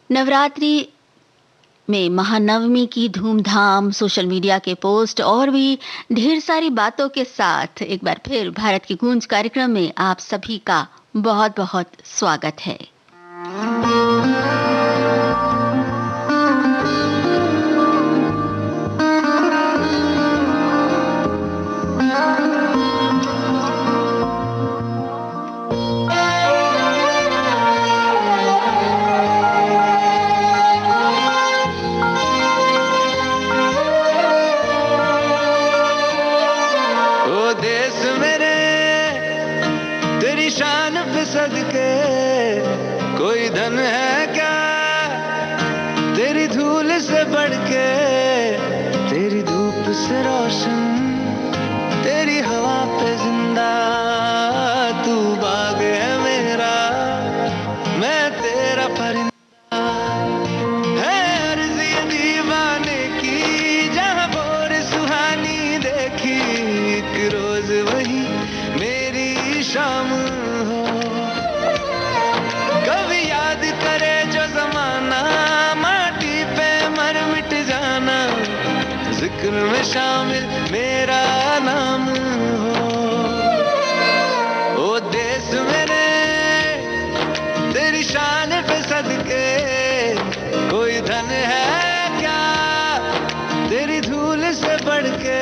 नवरात्रि में महानवमी की धूमधाम, सोशल मीडिया के पोस्ट और भी ढेर सारी बातों के साथ एक बार फिर भारत की गूंज कार्यक्रम में आप सभी का बहुत बहुत स्वागत है। कोई धन है क्या तेरी धूल से बढ़ के, तेरी धूप से रोशन, तेरी हवा पे जिंदा, तू बाग है मेरा, मैं तेरा परिंदा। है अर्ज़ी दीवाने की जहाँ भोर सुहानी देखी, एक रोज वही मेरी शाम हो। कभी याद करे जो जमाना, माटी पे मर मिट जाना, जिक्र में शामिल मेरा नाम हो। ओ देश मेरे तेरी शान पे सदके, कोई धन है क्या तेरी धूल से बढ़ के,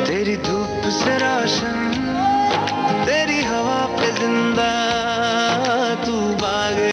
तेरी धूप से रोशन, तेरी हवा पे जिंदा, तू बाग।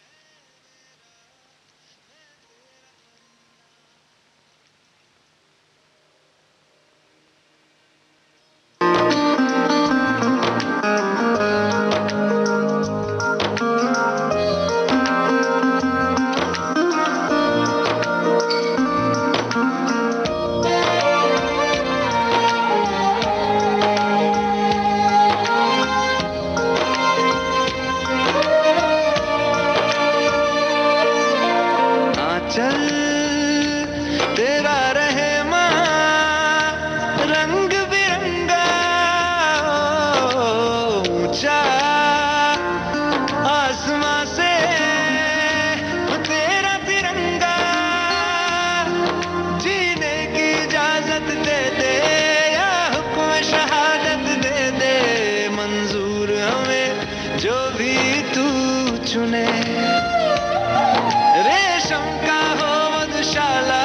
रेशम का हो मधुशाला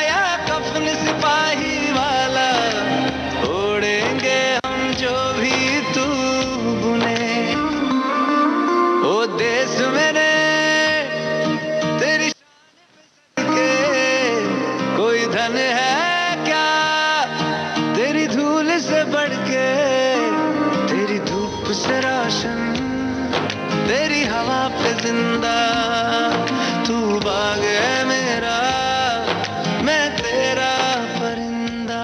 या कफन सिपाही वाला, ओढ़ेंगे हम जो भी तू बुने। ओ देश मेरे तेरी शान पे सदके, कोई धन है क्या तेरी धूल से बढ़ के, तेरी धूप से रोशन, तेरी हवा पे जिंदा, तू बाग है मेरा, मैं तेरा परिंदा।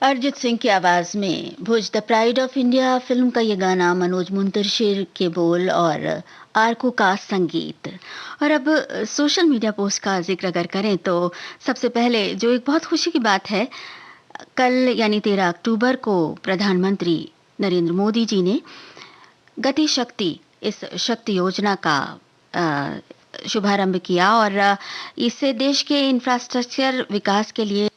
अरिजीत सिंह की आवाज में Bhuj the pride of India film का ये गाना, मनोज मुंतशिर के बोल और आरकू का संगीत। और अब सोशल मीडिया पोस्ट का जिक्र अगर करें तो सबसे पहले जो एक बहुत खुशी की बात है, कल यानी 13 अक्टूबर को प्रधानमंत्री नरेंद्र मोदी जी ने गति शक्ति, इस शक्ति योजना का शुभारंभ किया और इससे देश के इंफ्रास्ट्रक्चर विकास के लिए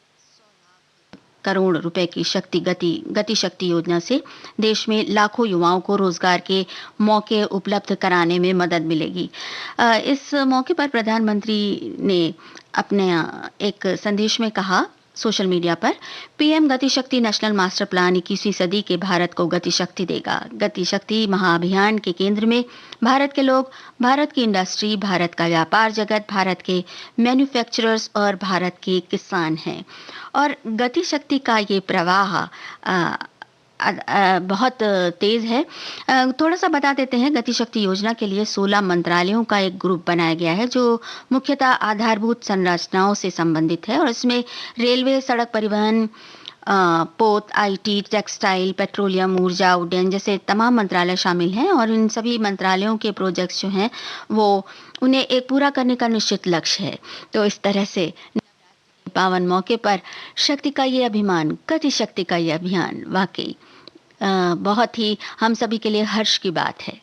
करोड़ रुपए की गति शक्ति योजना से देश में लाखों युवाओं को रोजगार के मौके उपलब्ध कराने में मदद मिलेगी। इस मौके पर प्रधानमंत्री ने अपने एक संदेश में कहा सोशल मीडिया पर, पीएम गति शक्ति नेशनल मास्टर प्लान 21वीं सदी के भारत को गति शक्ति देगा। गति शक्ति महाअभियान के केंद्र में भारत के लोग, भारत की इंडस्ट्री, भारत का व्यापार जगत, भारत के मैन्युफैक्चरर्स और भारत के किसान हैं। और गति शक्ति का ये प्रवाह बहुत तेज है। थोड़ा सा बता देते हैं, गति शक्ति योजना के लिए 16 मंत्रालयों का एक ग्रुप बनाया गया है जो मुख्यतः आधारभूत संरचनाओं से संबंधित है और इसमें रेलवे, सड़क परिवहन, पोत, आईटी, टेक्सटाइल, पेट्रोलियम, ऊर्जा, उड्डयन जैसे तमाम मंत्रालय शामिल हैं। और इन सभी मंत्रालयों के प्रोजेक्ट्स जो हैं वो उन्हें एक पूरा करने का निश्चित लक्ष्य है। तो इस तरह से पावन मौके पर शक्ति का ये अभिमान, गति शक्ति का ये अभियान वाकई बहुत ही हम सभी के लिए हर्ष की बात है।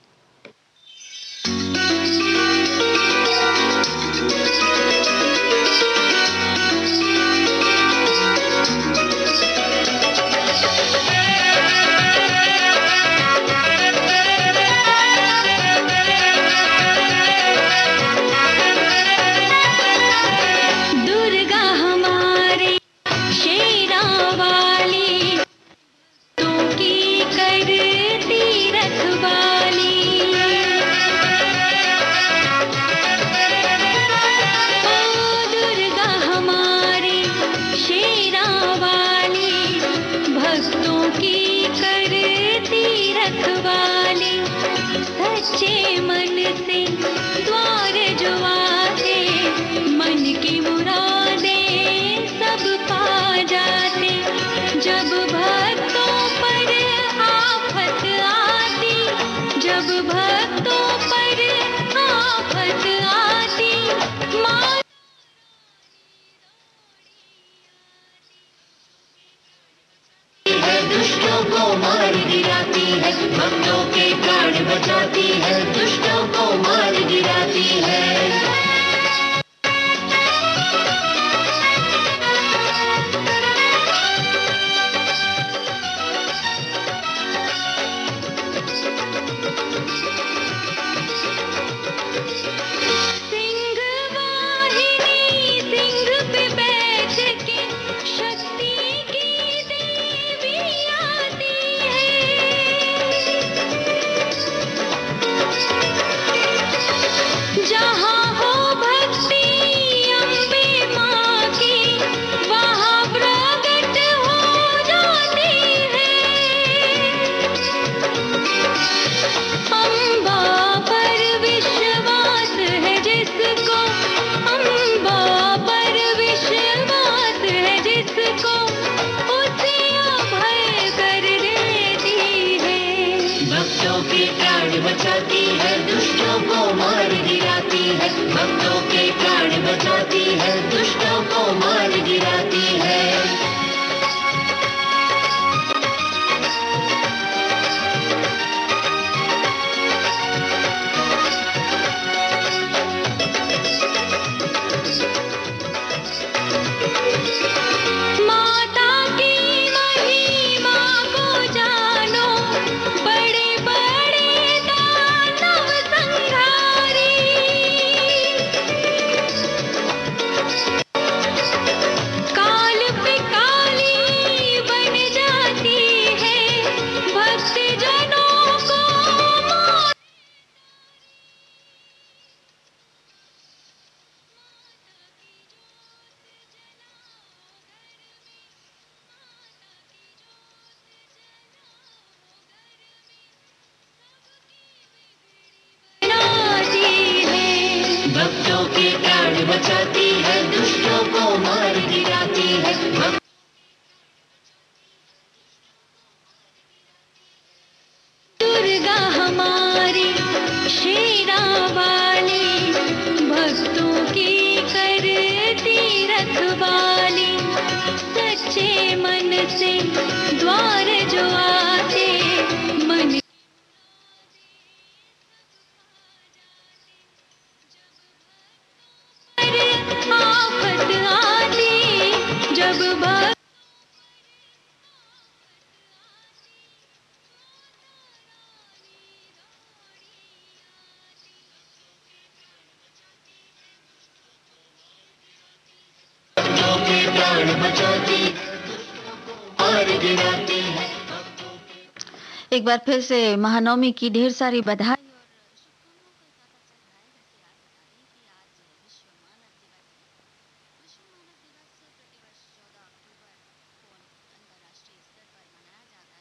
एक बार फिर से महानवमी की ढेर सारी बधाई।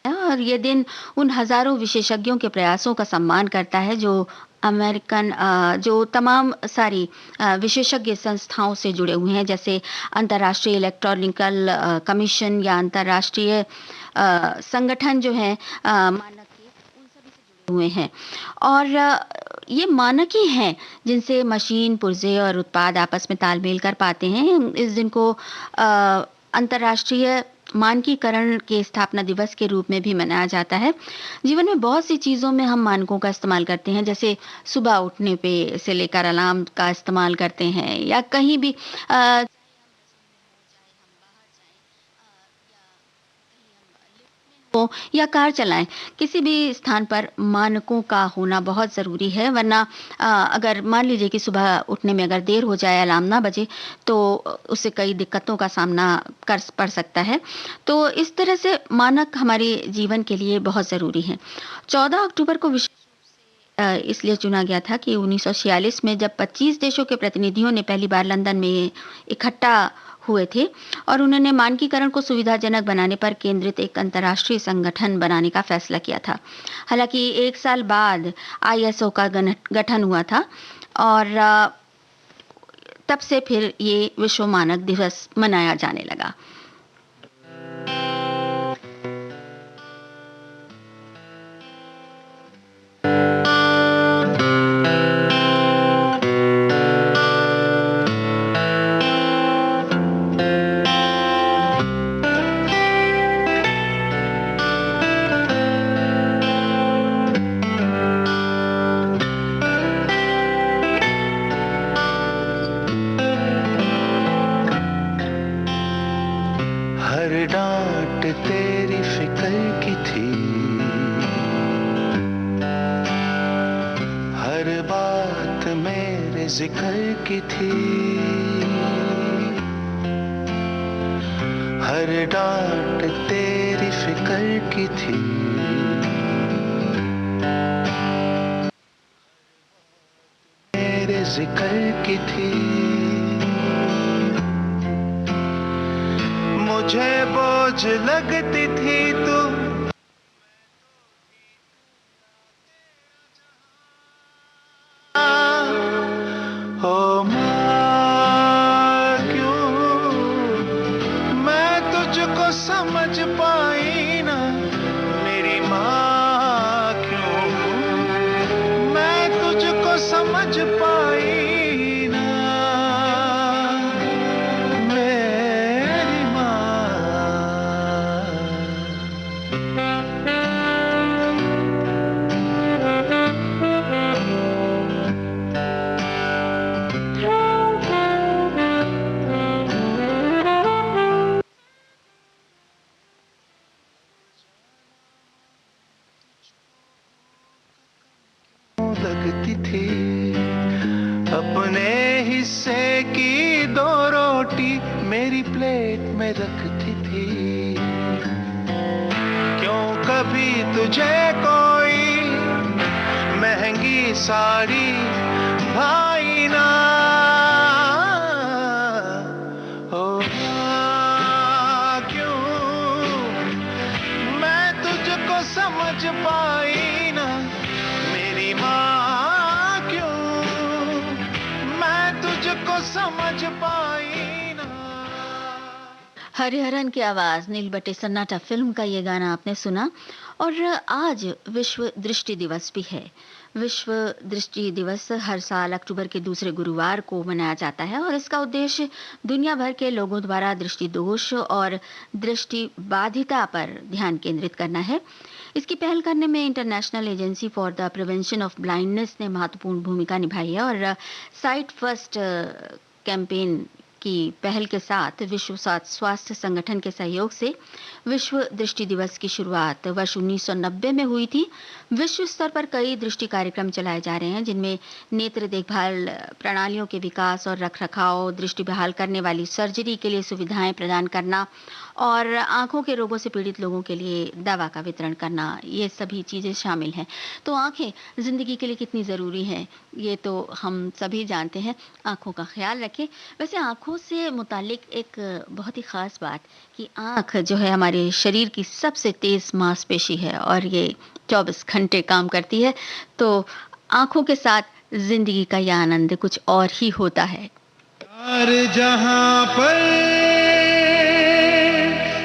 और ये दिन उन हजारों विशेषज्ञों के प्रयासों का सम्मान करता है जो जो तमाम सारी विशेषज्ञ संस्थाओं से जुड़े हुए हैं, जैसे अंतर्राष्ट्रीय इलेक्ट्रॉनिकल कमीशन या अंतर्राष्ट्रीय संगठन जो है मानक के, उन सभी से जुड़े हुए हैं। और ये मानक ही हैं जिनसे मशीन, पुर्जे और उत्पाद आपस में तालमेल कर पाते हैं। इस दिन को अंतर्राष्ट्रीय मानकीकरण के स्थापना दिवस के रूप में भी मनाया जाता है। जीवन में बहुत सी चीज़ों में हम मानकों का इस्तेमाल करते हैं, जैसे सुबह उठने पे से लेकर अलार्म का इस्तेमाल करते हैं, या कहीं भी हो या कार चलाएं, किसी भी स्थान पर मानकों का होना बहुत ज़रूरी है, वरना अगर मान लीजिए कि सुबह उठने में अगर देर हो जाए, अलार्म ना बजे, तो उससे कई दिक्कतों का सामना कर पड़ सकता है। तो इस तरह से मानक हमारे जीवन के लिए बहुत ज़रूरी हैं। 14 अक्टूबर को इसलिए चुना गया था कि 1946 में जब 25 देशों के प्रतिनिधियों ने पहली बार लंदन में इकट्ठा हुए थे और उन्होंने मानकीकरण को सुविधाजनक बनाने पर केंद्रित एक अंतर्राष्ट्रीय संगठन बनाने का फैसला किया था। हालांकि एक साल बाद आईएसओ का गठन हुआ था और तब से फिर ये विश्व मानक दिवस मनाया जाने लगा। हर डांट तेरी फिक्र की थी, हर बात मेरे जिक्र की थी, हर डांट तेरी फिक्र की थी, मेरे जिक्र की थी। मुझे बोझ लगती थी तू, हो माँ क्यों मैं तुझको समझ पाई ना, मेरी माँ क्यों मैं तुझको समझ पाई ना, मेरी माँ। लगती थी अपने हिस्से की 2 रोटी मेरी प्लेट में रखती थी, क्यों कभी तुझे कोई महंगी साड़ी भाई ना, हो क्यों मैं तुझको समझ पाई ना, मेरी माँ क्यों मैं तुझको समझ पाई ना। हरिहरन की आवाज, नील बटे सन्नाटा फिल्म का ये गाना आपने सुना। और आज विश्व दृष्टि दिवस भी है। विश्व दृष्टि दिवस हर साल अक्टूबर के दूसरे गुरुवार को मनाया जाता है और इसका उद्देश्य दुनिया भर के लोगों द्वारा दृष्टि दोष और दृष्टि बाधिता पर ध्यान केंद्रित करना है। इसकी पहल करने में international agency for the prevention of blindness ने महत्वपूर्ण भूमिका निभाई है और साइट फर्स्ट कैंपेन की पहल के साथ विश्व स्वास्थ्य संगठन के सहयोग से विश्व दृष्टि दिवस की शुरुआत वर्ष 1990 में हुई थी। विश्व स्तर पर कई दृष्टि कार्यक्रम चलाए जा रहे हैं, जिनमें नेत्र देखभाल प्रणालियों के विकास और रखरखाव, दृष्टि बहाल करने वाली सर्जरी के लिए सुविधाएं प्रदान करना और आंखों के रोगों से पीड़ित लोगों के लिए दवा का वितरण करना, ये सभी चीज़ें शामिल हैं। तो आंखें ज़िंदगी के लिए कितनी ज़रूरी हैं, ये तो हम सभी जानते हैं। आंखों का ख्याल रखें। वैसे आंखों से मुतालिक एक बहुत ही ख़ास बात कि आंख जो है हमारे शरीर की सबसे तेज़ मांसपेशी है और ये 24 घंटे काम करती है। तो आंखों के साथ ज़िंदगी का यह आनंद कुछ और ही होता है। हर जहां पर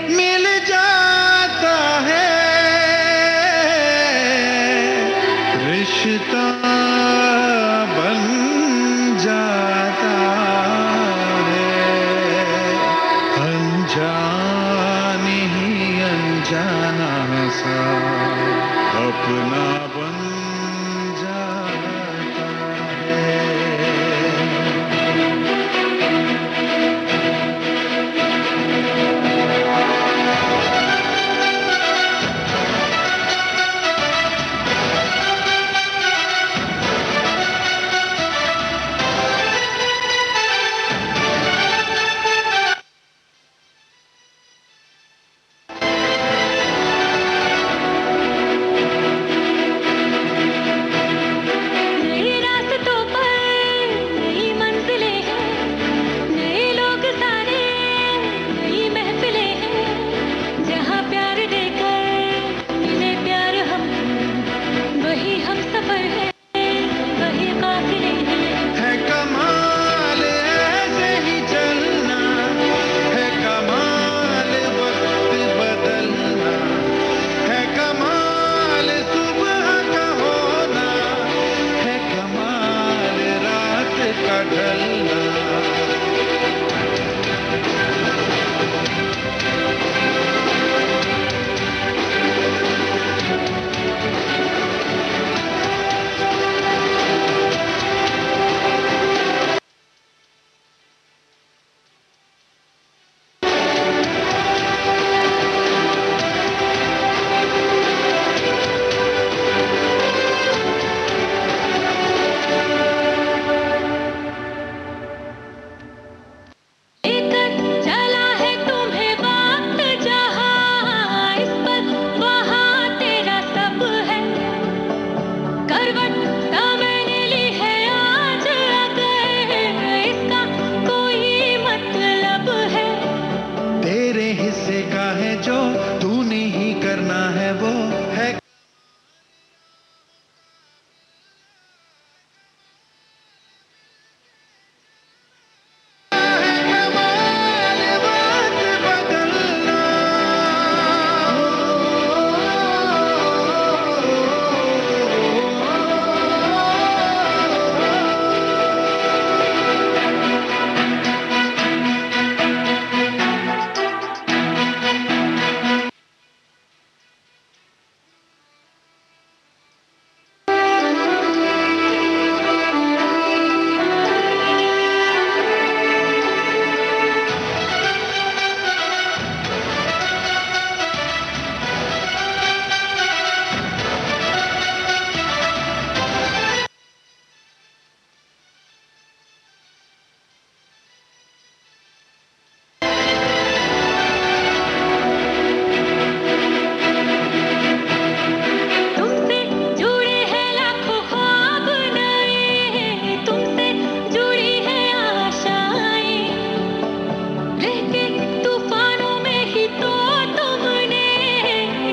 मिल जाता है रिश्ता अपना बन जाता है। नए रास्तों पर नई मंजिलें हैं, नए लोग सारे नई महफिलें हैं, जहाँ प्यार देकर मिले प्यार हम, वही हम सफर है, वही काफिले हैं। है कमाल ऐसे ही चलना, है कमाल वक्त बदलना, है कमाल सुबह का होना, है कमाल रात का ढलना। लेकर चला है तुम्हें वक्त जहाँ, इस पर वहाँ तेरा सब है। करवट समय ने ली है आज, अगर इसका कोई मतलब है। तेरे हिस्से का है जो तूने ही करना है, वो है कमाल वक्त बदलना। तुमसे जुड़े हैं लाखों ख्वाब नए, तुमसे जुड़ी है आशाएं, रह के तूफानों में ही तो तुमने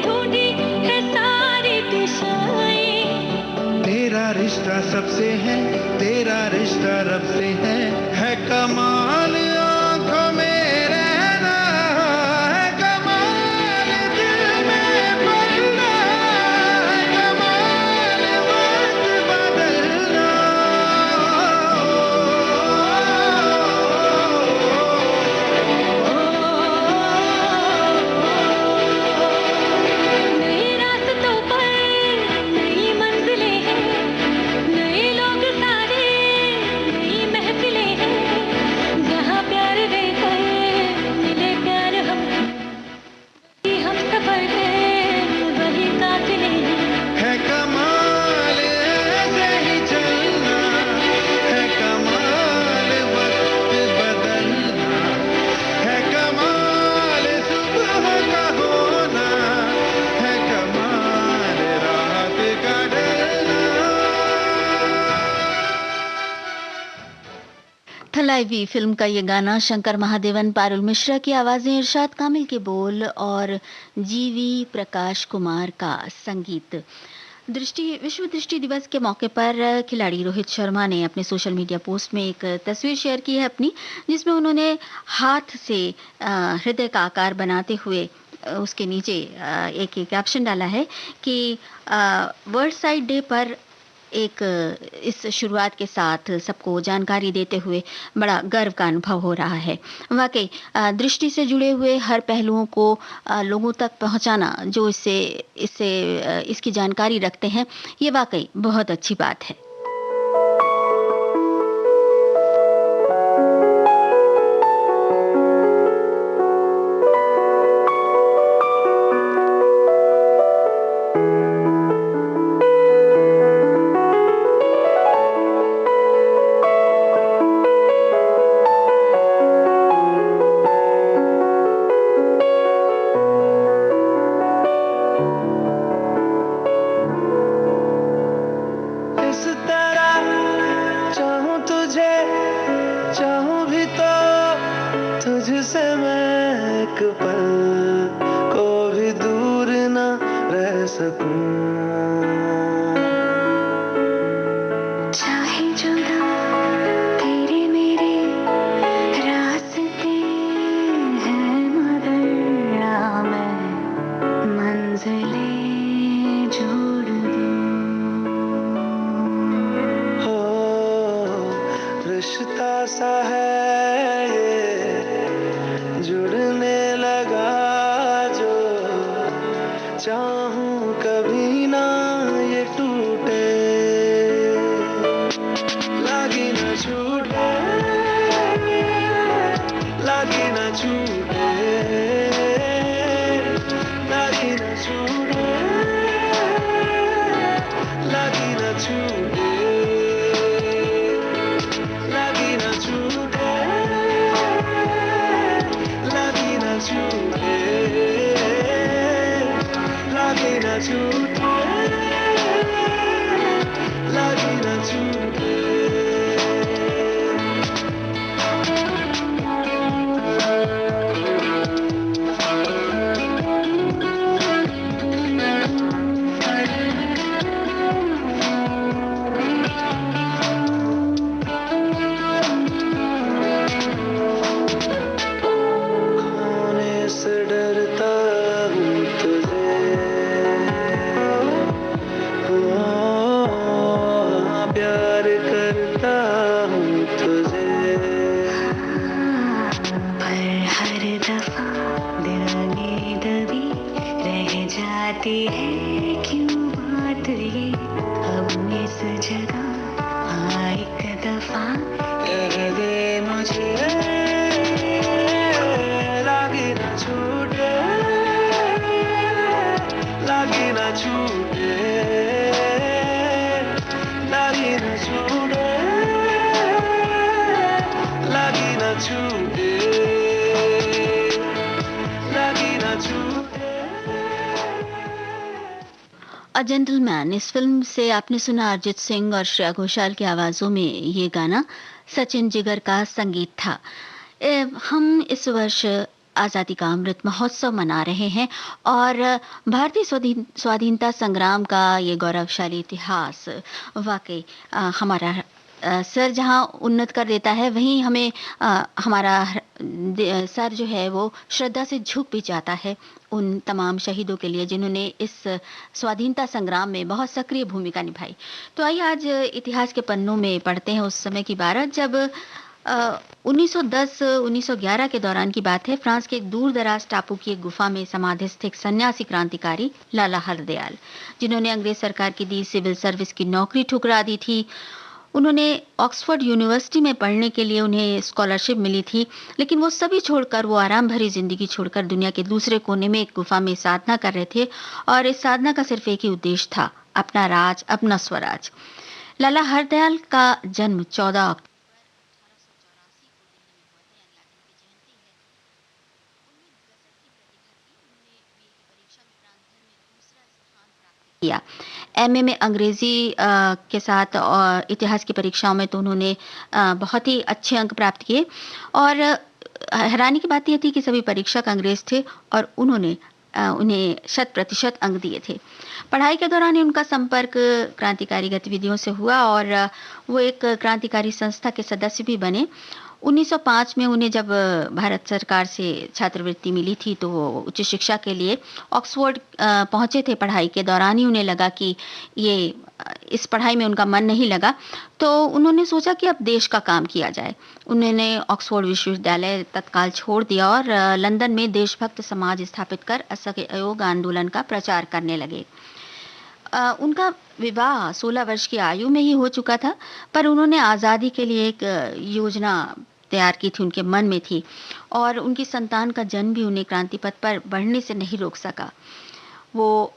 ढूंढी है सारी दिशाएं। तेरा रिश्ता सबसे है, तेरा रिश्ता रब से है कमाल आंखों में रहना, है कमाल दिल में पलना, है कमाल वक्त बदलना। नए रास्तों पर नई मंजिलें हैं, नए लोग सारे नई महफिलें हैं, जहाँ प्यार देकर मिले प्यार हम, वही हम सफर है, वही काफिले हैं। है कमाल ऐसे ही चलना, है कमाल वक्त बदलना, है कमाल सुबह का होना, है कमाल रात का ढलना। थलाइवी फिल्म का ये गाना शंकर महादेवन, पारुल मिश्रा की आवाजें, इरशाद कामिल के बोल और जीवी प्रकाश कुमार का संगीत। विश्व दृष्टि दिवस के मौके पर खिलाड़ी रोहित शर्मा ने अपने सोशल मीडिया पोस्ट में एक तस्वीर शेयर की है अपनी, जिसमें उन्होंने हाथ से हृदय का आकार बनाते हुए उसके नीचे एक कैप्शन डाला है कि वर्ल्ड साइड डे पर एक इस शुरुआत के साथ सबको जानकारी देते हुए बड़ा गर्व का अनुभव हो रहा है। वाक़ई दृष्टि से जुड़े हुए हर पहलुओं को लोगों तक पहुँचाना जो इससे इससे इसकी जानकारी रखते हैं, ये वाक़ई बहुत अच्छी बात है। इस तरह चाहूं तुझे, चाहूं भी तो तुझसे मैं एक पल को भी दूर न रह सकूं। चाहे जुदा तेरे मेरे रास्ते हैं, मगर मैं मंजिलें जोड़ दूं। हो रिश्ता सा है ये जुड़ने लगा जो, चाहूं कभी ना ये टूटे, लागी ना छूटे, लागी ना छूटे, लागी ना छूटे, लागी ना छूटे, लागी ना छूटे, लागी ना छूटे, लागी ना छूटे, लागी ना छूटे। खोने से डरता हूँ तुझे, प्यार करता हूँ तुझे, पर हर दफा दिल में दबी रह जाती है क्यों बात ये, अब इस जगह एक दफा कह दे मुझे। लागी ना छूटे, लागी ना छूटे, लागी ना छूटे, लागी ना छूटे, लागी ना छूटे। अ जेंटलमैन इस फ़िल्म से आपने सुना अरिजीत सिंह और श्रेया घोषाल की आवाज़ों में ये गाना सचिन जिगर का संगीत था। हम इस वर्ष आज़ादी का अमृत महोत्सव मना रहे हैं और भारतीय स्वाधीनता संग्राम का ये गौरवशाली इतिहास वाक़ई हमारा सर जहाँ उन्नत कर देता है वहीं हमें हमारा सर जो है वो श्रद्धा से झुक भी जाता है उन तमाम शहीदों के लिए जिन्होंने इस स्वाधीनता संग्राम में बहुत सक्रिय भूमिका निभाई। तो आइए आज इतिहास के पन्नों में पढ़ते हैं उस समय की बात जब 1910-1911 के दौरान की बात है। फ्रांस के एक दूर दराज टापू की एक गुफा में समाधिस्थ एक सन्यासी क्रांतिकारी लाला हरदयाल, जिन्होंने अंग्रेज सरकार की दी सिविल सर्विस की नौकरी ठुकरा दी थी। उन्होंने ऑक्सफोर्ड यूनिवर्सिटी में पढ़ने के लिए उन्हें स्कॉलरशिप मिली थी, लेकिन वो सभी छोड़कर, वो आराम भरी जिंदगी छोड़कर दुनिया के दूसरे कोने में एक गुफा में साधना कर रहे थे और इस साधना का सिर्फ एक ही उद्देश्य था, अपना राज, अपना स्वराज। लाला हरदयाल का जन्म 14 अक्टूबर किया। एमए में अंग्रेजी के साथ और इतिहास की परीक्षाओं में तो उन्होंने बहुत ही अच्छे अंक प्राप्त किए और हैरानी की बात यह थी कि सभी परीक्षक अंग्रेज थे और उन्होंने उन्हें 100% अंक दिए थे। पढ़ाई के दौरान ही उनका संपर्क क्रांतिकारी गतिविधियों से हुआ और वो एक क्रांतिकारी संस्था के सदस्य भी बने। 1905 में उन्हें जब भारत सरकार से छात्रवृत्ति मिली थी तो वो उच्च शिक्षा के लिए ऑक्सफोर्ड पहुंचे थे। पढ़ाई के दौरान ही उन्हें लगा कि ये इस पढ़ाई में उनका मन नहीं लगा, तो उन्होंने सोचा कि अब देश का काम किया जाए। उन्होंने ऑक्सफोर्ड विश्वविद्यालय तत्काल छोड़ दिया और लंदन में देशभक्त समाज स्थापित कर असहयोग आंदोलन का प्रचार करने लगे। उनका विवाह 16 वर्ष की आयु में ही हो चुका था, पर उन्होंने आज़ादी के लिए एक योजना तैयार की थी, उनके मन में थी, और उनकी संतान का जन्म भी उन्हें क्रांति पथ पर बढ़ने से नहीं रोक सका। वो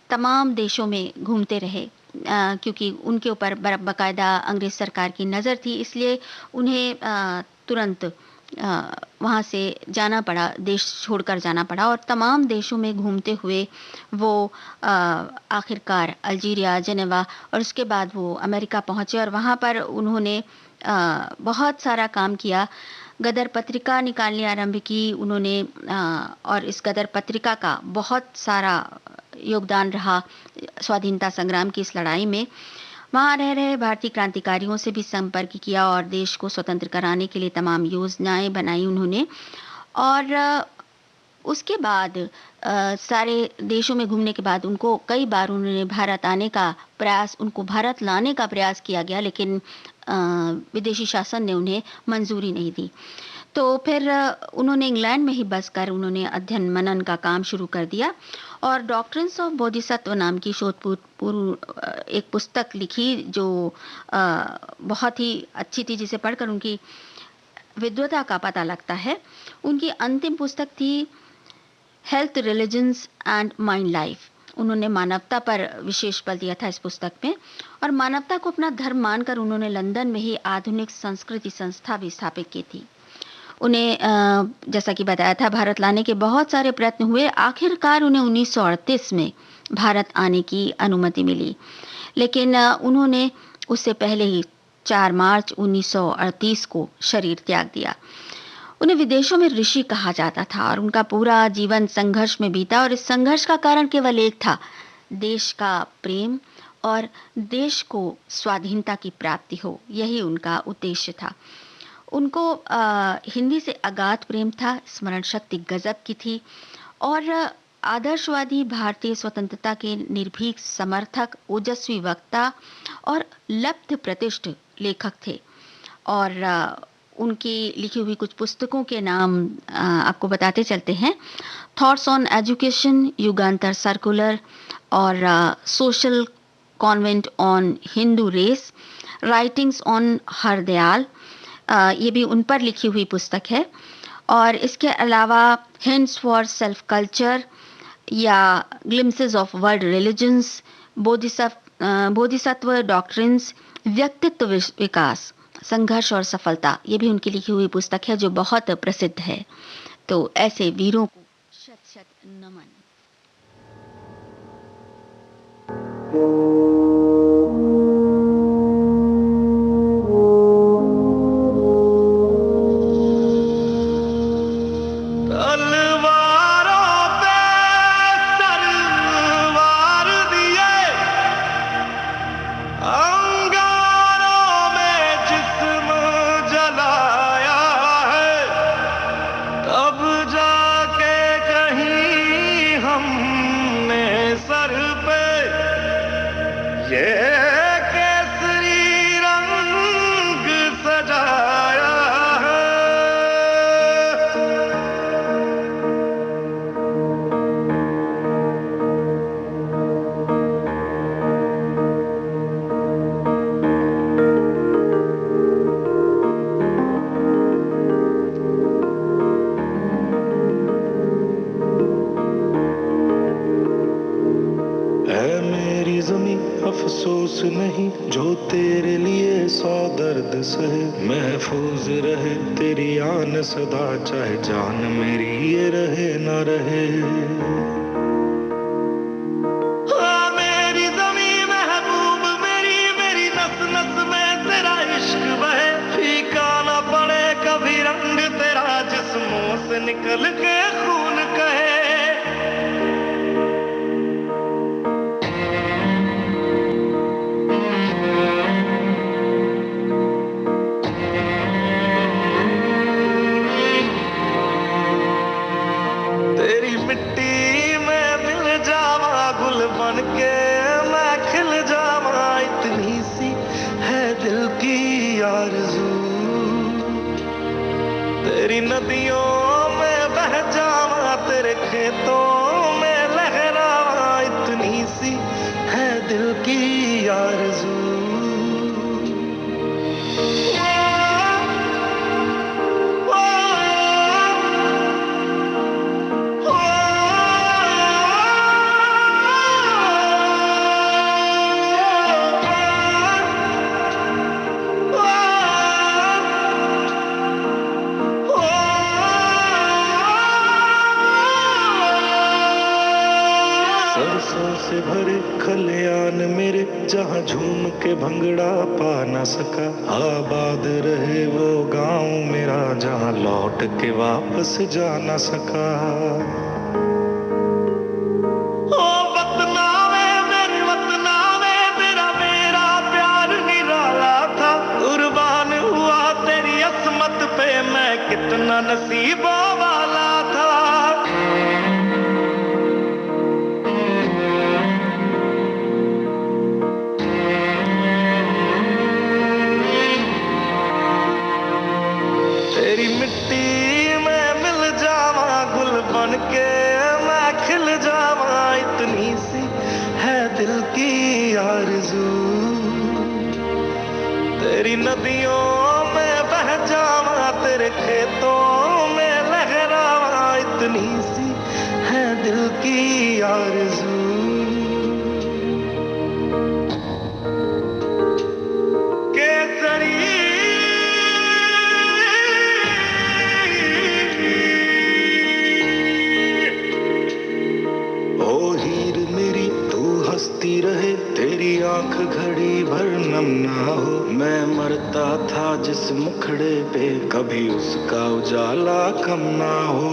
तमाम देशों में घूमते रहे, क्योंकि उनके ऊपर बाकायदा अंग्रेज सरकार की नज़र थी, इसलिए उन्हें तुरंत वहाँ से जाना पड़ा, देश छोड़कर जाना पड़ा, और तमाम देशों में घूमते हुए वो आखिरकार अल्जीरिया, जेनेवा और उसके बाद वो अमेरिका पहुँचे और वहाँ पर उन्होंने बहुत सारा काम किया। गदर पत्रिका निकालनी आरंभ की उन्होंने, और इस गदर पत्रिका का बहुत सारा योगदान रहा स्वाधीनता संग्राम की इस लड़ाई में। वहाँ रह रहे भारतीय क्रांतिकारियों से भी संपर्क किया और देश को स्वतंत्र कराने के लिए तमाम योजनाएं बनाई उन्होंने। और उसके बाद सारे देशों में घूमने के बाद उनको कई बार उन्होंने भारत आने का प्रयास, उनको भारत लाने का प्रयास किया गया, लेकिन विदेशी शासन ने उन्हें मंजूरी नहीं दी। तो फिर उन्होंने इंग्लैंड में ही बसकर उन्होंने अध्ययन मनन का काम शुरू कर दिया और डॉक्ट्रिन्स ऑफ बोधिसत्व नाम की शोधपूर्ण एक पुस्तक लिखी जो बहुत ही अच्छी थी, जिसे पढ़कर उनकी विद्वता का पता लगता है। उनकी अंतिम पुस्तक थी health, religions and mind life. उन्होंने मानवता पर विशेष बल दिया था इस पुस्तक में, और मानवता को अपना धर्म मानकर उन्होंने लंदन में ही आधुनिक संस्कृति संस्था भी स्थापित की थी। उन्हें जैसा कि बताया था, भारत लाने के बहुत सारे प्रयत्न हुए। आखिरकार उन्हें 1938 में भारत आने की अनुमति मिली, लेकिन उन्होंने उससे पहले ही 4 मार्च 1938 को शरीर त्याग दिया। उन्हें विदेशों में ऋषि कहा जाता था और उनका पूरा जीवन संघर्ष में बीता, और इस संघर्ष का कारण केवल एक था, देश का प्रेम और देश को स्वाधीनता की प्राप्ति हो, यही उनका उद्देश्य था। उनको हिंदी से अगाध प्रेम था, स्मरण शक्ति गजब की थी, और आदर्शवादी भारतीय स्वतंत्रता के निर्भीक समर्थक, ओजस्वी वक्ता और लब्ध प्रतिष्ठ लेखक थे। और उनकी लिखी हुई कुछ पुस्तकों के नाम आपको बताते चलते हैं। Thoughts on education, Yugantar circular, और social convent on Hindu race, writings on Hardayal, ये भी उन पर लिखी हुई पुस्तक है। और इसके अलावा हिंट्स फॉर सेल्फ कल्चर या glimpses of world religions, Bodhisattva doctrines, व्यक्तित्व विकास, संघर्ष और सफलता, ये भी उनकी लिखी हुई पुस्तक है जो बहुत प्रसिद्ध है। तो ऐसे वीरों को शत शत नमन। अफसोस नहीं जो तेरे लिए 100 दर्द सहे, महफूज रहे तेरी आन सदा, चाहे जान मेरी ये रहे ना रहे। मेरी ज़मीं महबूब मेरी, मेरी नस नस में तेरा इश्क बहे, फीका ना पड़े कभी रंग तेरा, जिस्मों से निकल के खून कहे। बन के मैं खिल जा तेरी नदियों में बह जावा, तेरे खेतों में लहरावा, इतनी सी है दिल की आरज़ू। सरसों से भरे खलियान मेरे, जहाँ झूम के भंगड़ा पा न सका, आबाद रहे वो गांव मेरा, जहाँ लौट के वापस जा न सका। ओ वतना में मेरे वतना में तेरा मेरा प्यार निराला था, कुर्बान हुआ तेरी असमत पे मैं कितना नसीबों वाला था। तेरी मिट्टी में मिल जावा, गुल बन के मैं खिल जावा, इतनी सी है दिल की आरज़ू। तेरी नदियों में बह जावा, तेरे खेतों में लहरावा, इतनी सी है दिल की आरज़ू। केसरी हंसती रहे, तेरी आंख घड़ी भर नम ना हो, मैं मरता था जिस मुखड़े पे कभी उसका उजाला कम ना हो।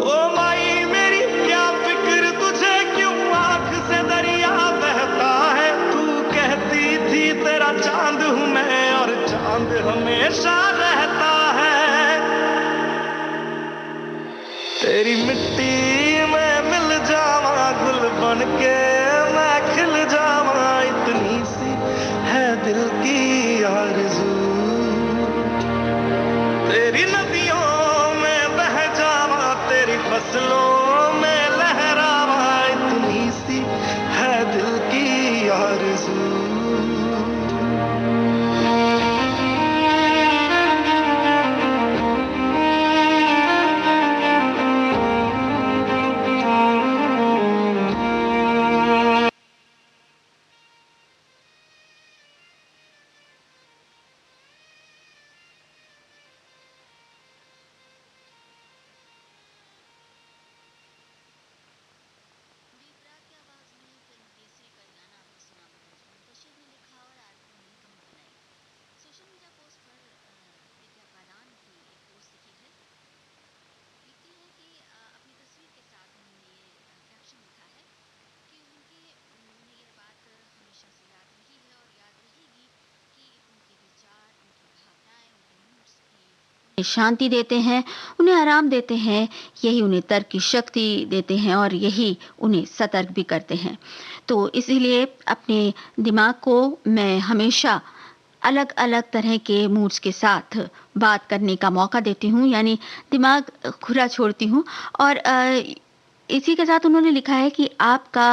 ओ माई मेरी क्या फिक्र तुझे, क्यों आंख से दरिया बहता है, तू कहती थी तेरा चांद हूँ मैं और चांद हमेशा रहता है। तेरी मिट्टी में मिल जावा, गुल बन के मैं खिल जावा, इतनी सी है दिल की आरज़ू। तेरी नदियों में बह जावा, तेरी फसलों में लहरावा, इतनी सी है दिल की आरज़ू। शांति देते हैं, उन्हें आराम देते हैं, यही उन्हें तर्क की शक्ति देते हैं और यही उन्हें सतर्क भी करते हैं। तो इसीलिए अपने दिमाग को मैं हमेशा अलग-अलग तरह के मूड्स के साथ बात करने का मौका देती हूँ, यानी दिमाग खुला छोड़ती हूँ और इसी के साथ उन्होंने लिखा है कि आपका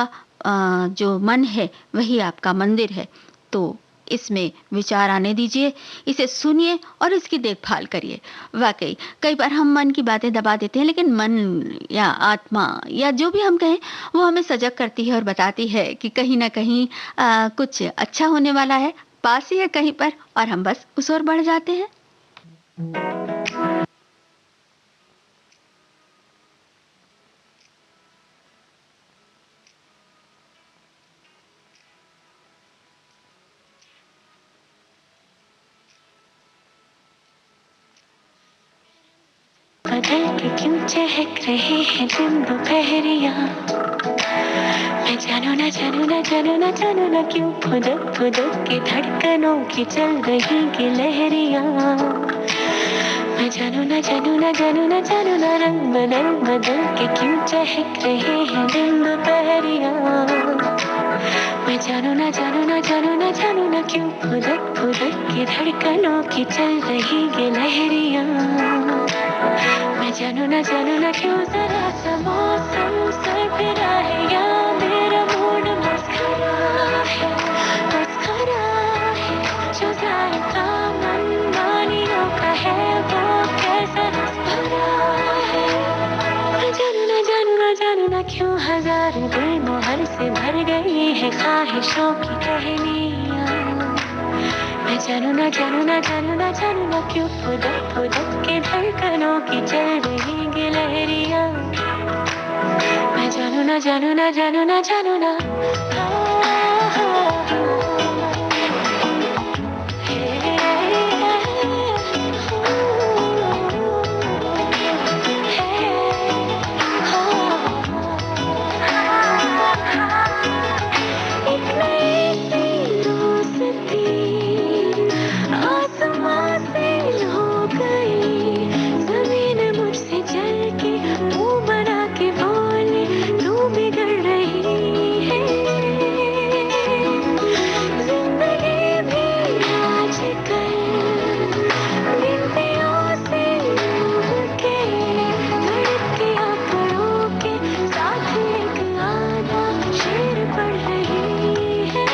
जो मन है वही आपका मंदिर है। तो इसमें विचार आने दीजिए, इसे सुनिए और इसकी देखभाल करिए। वाक़ई कई बार हम मन की बातें दबा देते हैं, लेकिन मन या आत्मा या जो भी हम कहें वो हमें सजग करती है और बताती है कि कहीं न कहीं कुछ अच्छा होने वाला है, पास ही है कहीं पर और हम बस उस ओर बढ़ जाते हैं। बदल के क्यों चहक रहे हैं दिन दोपहरिया, मैं जानू ना जानू ना जानू ना जानू ना क्यों फुदक फुदक के धड़कनों की चल रही की लहरिया, मैं जानू ना जानू ना जानू ना जानू ना रंग बदल बदल के क्यों चहक रहे हैं दिन दोपहरिया। मैं जानू ना जानू ना जानू ना जानू ना क्यों फुदक फुदक के धड़कनों की चल रही ये लहरियां। मैं जानू ना क्यों जरा सा मौसम सरफिरा है या मेरा मूड मस्करा है जो जायका मनमानियों का है वो कैसा रस भरा है। मैं जानू ना क्यों हजार दिल मोहर से भर गई है ख्वाहिशों की कहानियां। मैं जानू ना क्यों फुदक फुदक के धड़कनों की चल रही ये लहरियां। मैं जानू ना एक नई सी दोस्ती आसमां से हो गई। जमीन मुझसे जल के मुंह बना के बोले तू बिगड़ रही है। जिंदगी भी आजकल बिंदियों से उब के धड़कती आंखों के साथ एक आधा शेर पढ़ रही है।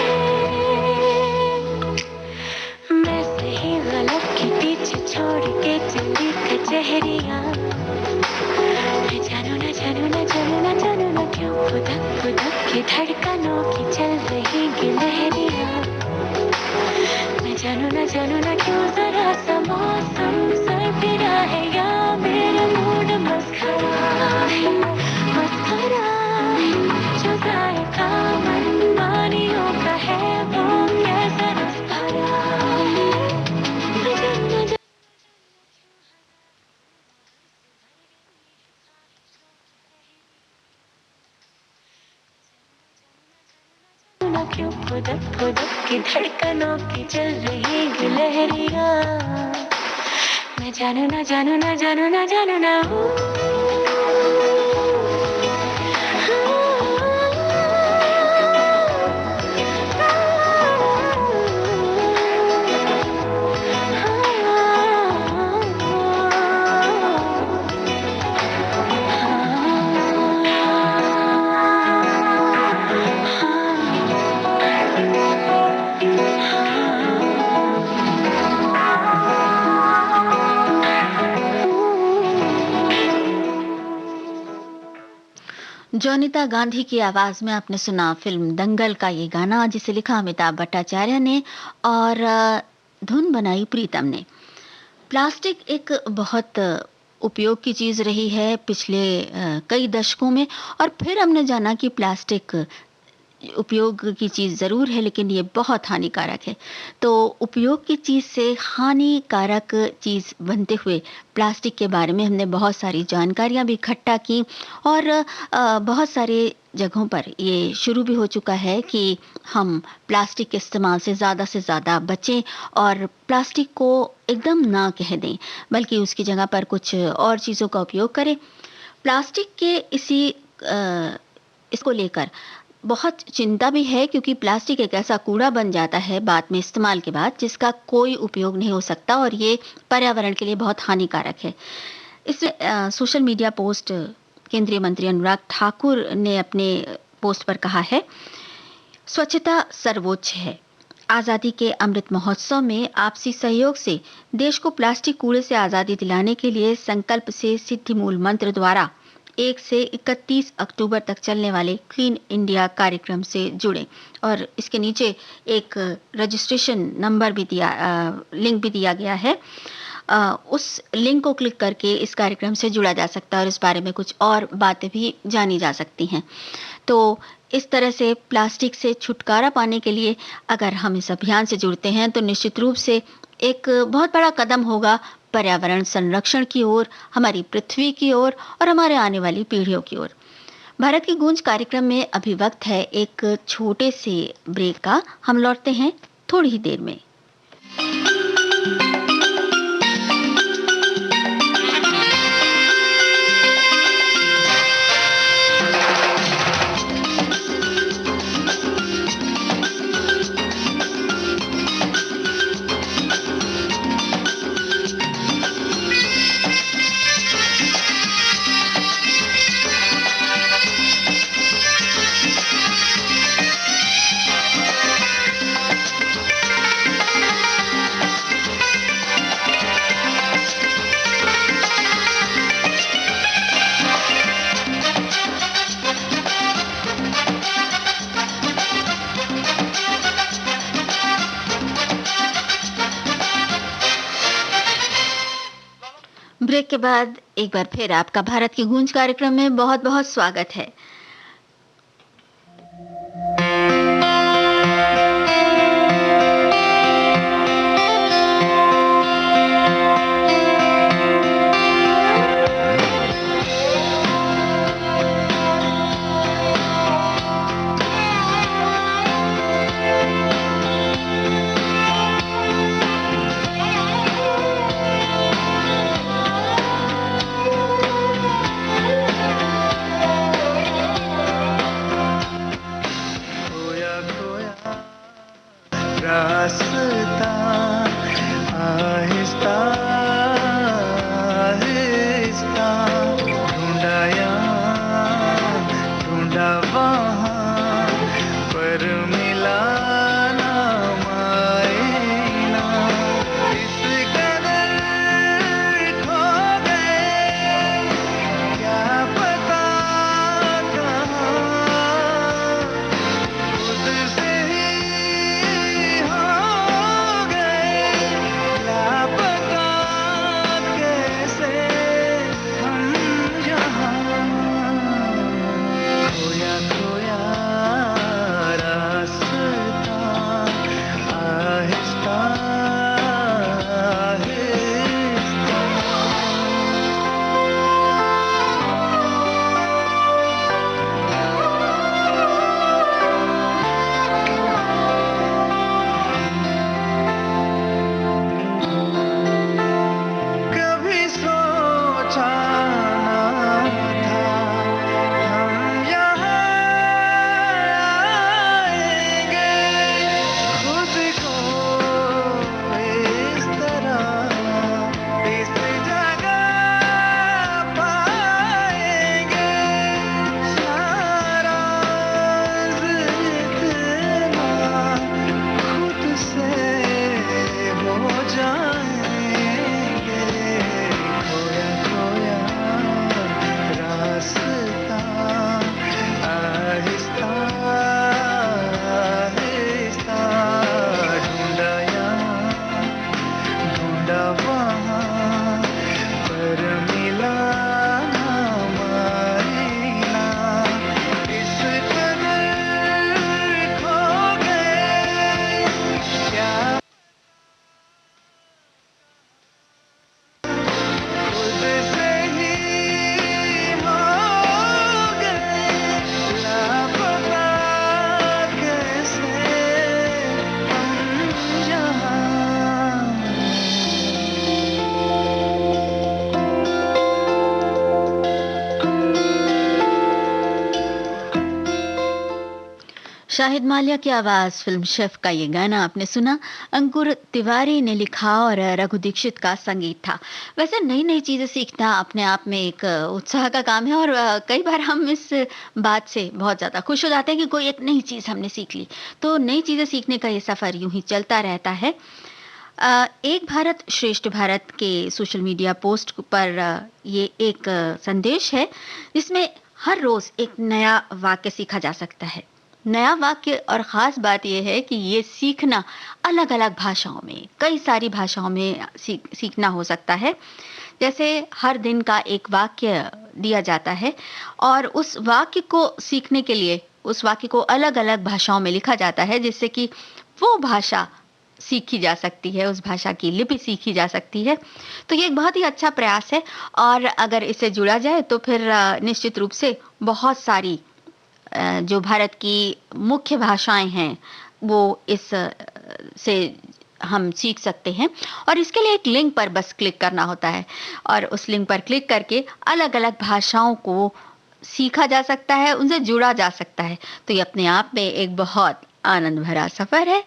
मैं सही गलत के पीछे छोड़ के चली कचहरियां। मैं जानू ना क्यों फुदक फुदक के धड़कनों की चल रही ये लहरियां। मैं जानू ना क्यों जरा सा मौसम सरफिरा है या मेरा मूड मस्करा है जो जायका मनमानियों का है वो कैसा रस भरा है। मैं जानू ना क्यों फुदक फुदक की धड़कनों की चल रही ये लहरियां। मैं जानू ना जोनिता गांधी की आवाज में आपने सुना फिल्म दंगल का ये गाना, जिसे लिखा अमिताभ भट्टाचार्य ने और धुन बनाई प्रीतम ने। प्लास्टिक एक बहुत उपयोग की चीज रही है पिछले कई दशकों में, और फिर हमने जाना कि प्लास्टिक उपयोग की चीज जरूर है लेकिन ये बहुत हानिकारक है। तो उपयोग की चीज से हानिकारक चीज बनते हुए प्लास्टिक के बारे में हमने बहुत सारी जानकारियां भी इकट्ठा की, और बहुत सारे जगहों पर ये शुरू भी हो चुका है कि हम प्लास्टिक के इस्तेमाल से ज़्यादा बचें और प्लास्टिक को एकदम ना कह दें, बल्कि उसकी जगह पर कुछ और चीज़ों का उपयोग करें। प्लास्टिक के इसको लेकर बहुत चिंता भी है, क्योंकि प्लास्टिक एक ऐसा कूड़ा बन जाता है बाद में इस्तेमाल के बाद जिसका कोई उपयोग नहीं हो सकता, और ये पर्यावरण के लिए बहुत हानिकारक है। इसमें सोशल मीडिया पोस्ट केंद्रीय मंत्री अनुराग ठाकुर ने अपने पोस्ट पर कहा है, स्वच्छता सर्वोच्च है। आज़ादी के अमृत महोत्सव में आपसी सहयोग से देश को प्लास्टिक कूड़े से आज़ादी दिलाने के लिए संकल्प से सिद्धि मूल मंत्र द्वारा 1 से 31 अक्टूबर तक चलने वाले क्लीन इंडिया कार्यक्रम से जुड़े। और इसके नीचे एक रजिस्ट्रेशन नंबर भी लिंक भी दिया गया है। उस लिंक को क्लिक करके इस कार्यक्रम से जुड़ा जा सकता है और इस बारे में कुछ और बातें भी जानी जा सकती हैं। तो इस तरह से प्लास्टिक से छुटकारा पाने के लिए अगर हम इस अभियान से जुड़ते हैं तो निश्चित रूप से एक बहुत बड़ा कदम होगा पर्यावरण संरक्षण की ओर, हमारी पृथ्वी की ओर और हमारे आने वाली पीढ़ियों की ओर। भारत की गूंज कार्यक्रम में अभी वक्त है एक छोटे से ब्रेक का। हम लौटते हैं थोड़ी ही देर में। ब्रेक के बाद एक बार फिर आपका भारत की गूंज कार्यक्रम में बहुत-बहुत स्वागत है। खोया खोया रास्ता आहिस्ता आहिस्ता ढूंढा यहाँ ढूंढा वहाँ पर मिला ना मायना इस कदर खो गए क्या पता कहाँ खुद से ही हो गए लापता कैसे हम यहाँ खोया खोया रास्ता आहिस्ता कभी सोचा ना था हम यहाँ आएंगे खुद को इस तरह इस जगह पाएंगे सारा इतना खुद से हो जाएंगे खोया खोया रास्ता आहिस्ता आहिस्ता ढूंढा यहाँ ढूंढा वहाँ पर मिला ना मायना इस कदर खो गए क्या खुद से ही हो गए लापता कैसे हम यहाँ शाहिद मालिया की आवाज फिल्म शेफ का ये गाना आपने सुना। अंकुर तिवारी ने लिखा और रघु दीक्षित का संगीत था। वैसे नई नई चीजें सीखना अपने आप में एक उत्साह का काम है और कई बार हम इस बात से बहुत ज्यादा खुश हो जाते हैं कि कोई एक नई चीज हमने सीख ली। तो नई चीजें सीखने का ये सफर यूं ही चलता रहता है। एक भारत श्रेष्ठ भारत के सोशल मीडिया पोस्ट पर ये एक संदेश है जिसमें हर रोज एक नया वाक्य सीखा जा सकता है। नया वाक्य और ख़ास बात यह है कि ये सीखना अलग-अलग भाषाओं में, कई सारी भाषाओं में सीखना हो सकता है। जैसे हर दिन का एक वाक्य दिया जाता है और उस वाक्य को सीखने के लिए उस वाक्य को अलग-अलग भाषाओं में लिखा जाता है जिससे कि वो भाषा सीखी जा सकती है, उस भाषा की लिपि सीखी जा सकती है। तो ये एक बहुत ही अच्छा प्रयास है और अगर इससे जुड़ा जाए तो फिर निश्चित रूप से बहुत सारी जो भारत की मुख्य भाषाएं हैं वो इस से हम सीख सकते हैं और इसके लिए एक लिंक पर बस क्लिक करना होता है और उस लिंक पर क्लिक करके अलग-अलग भाषाओं को सीखा जा सकता है, उनसे जुड़ा जा सकता है। तो ये अपने आप में एक बहुत आनंद भरा सफर है।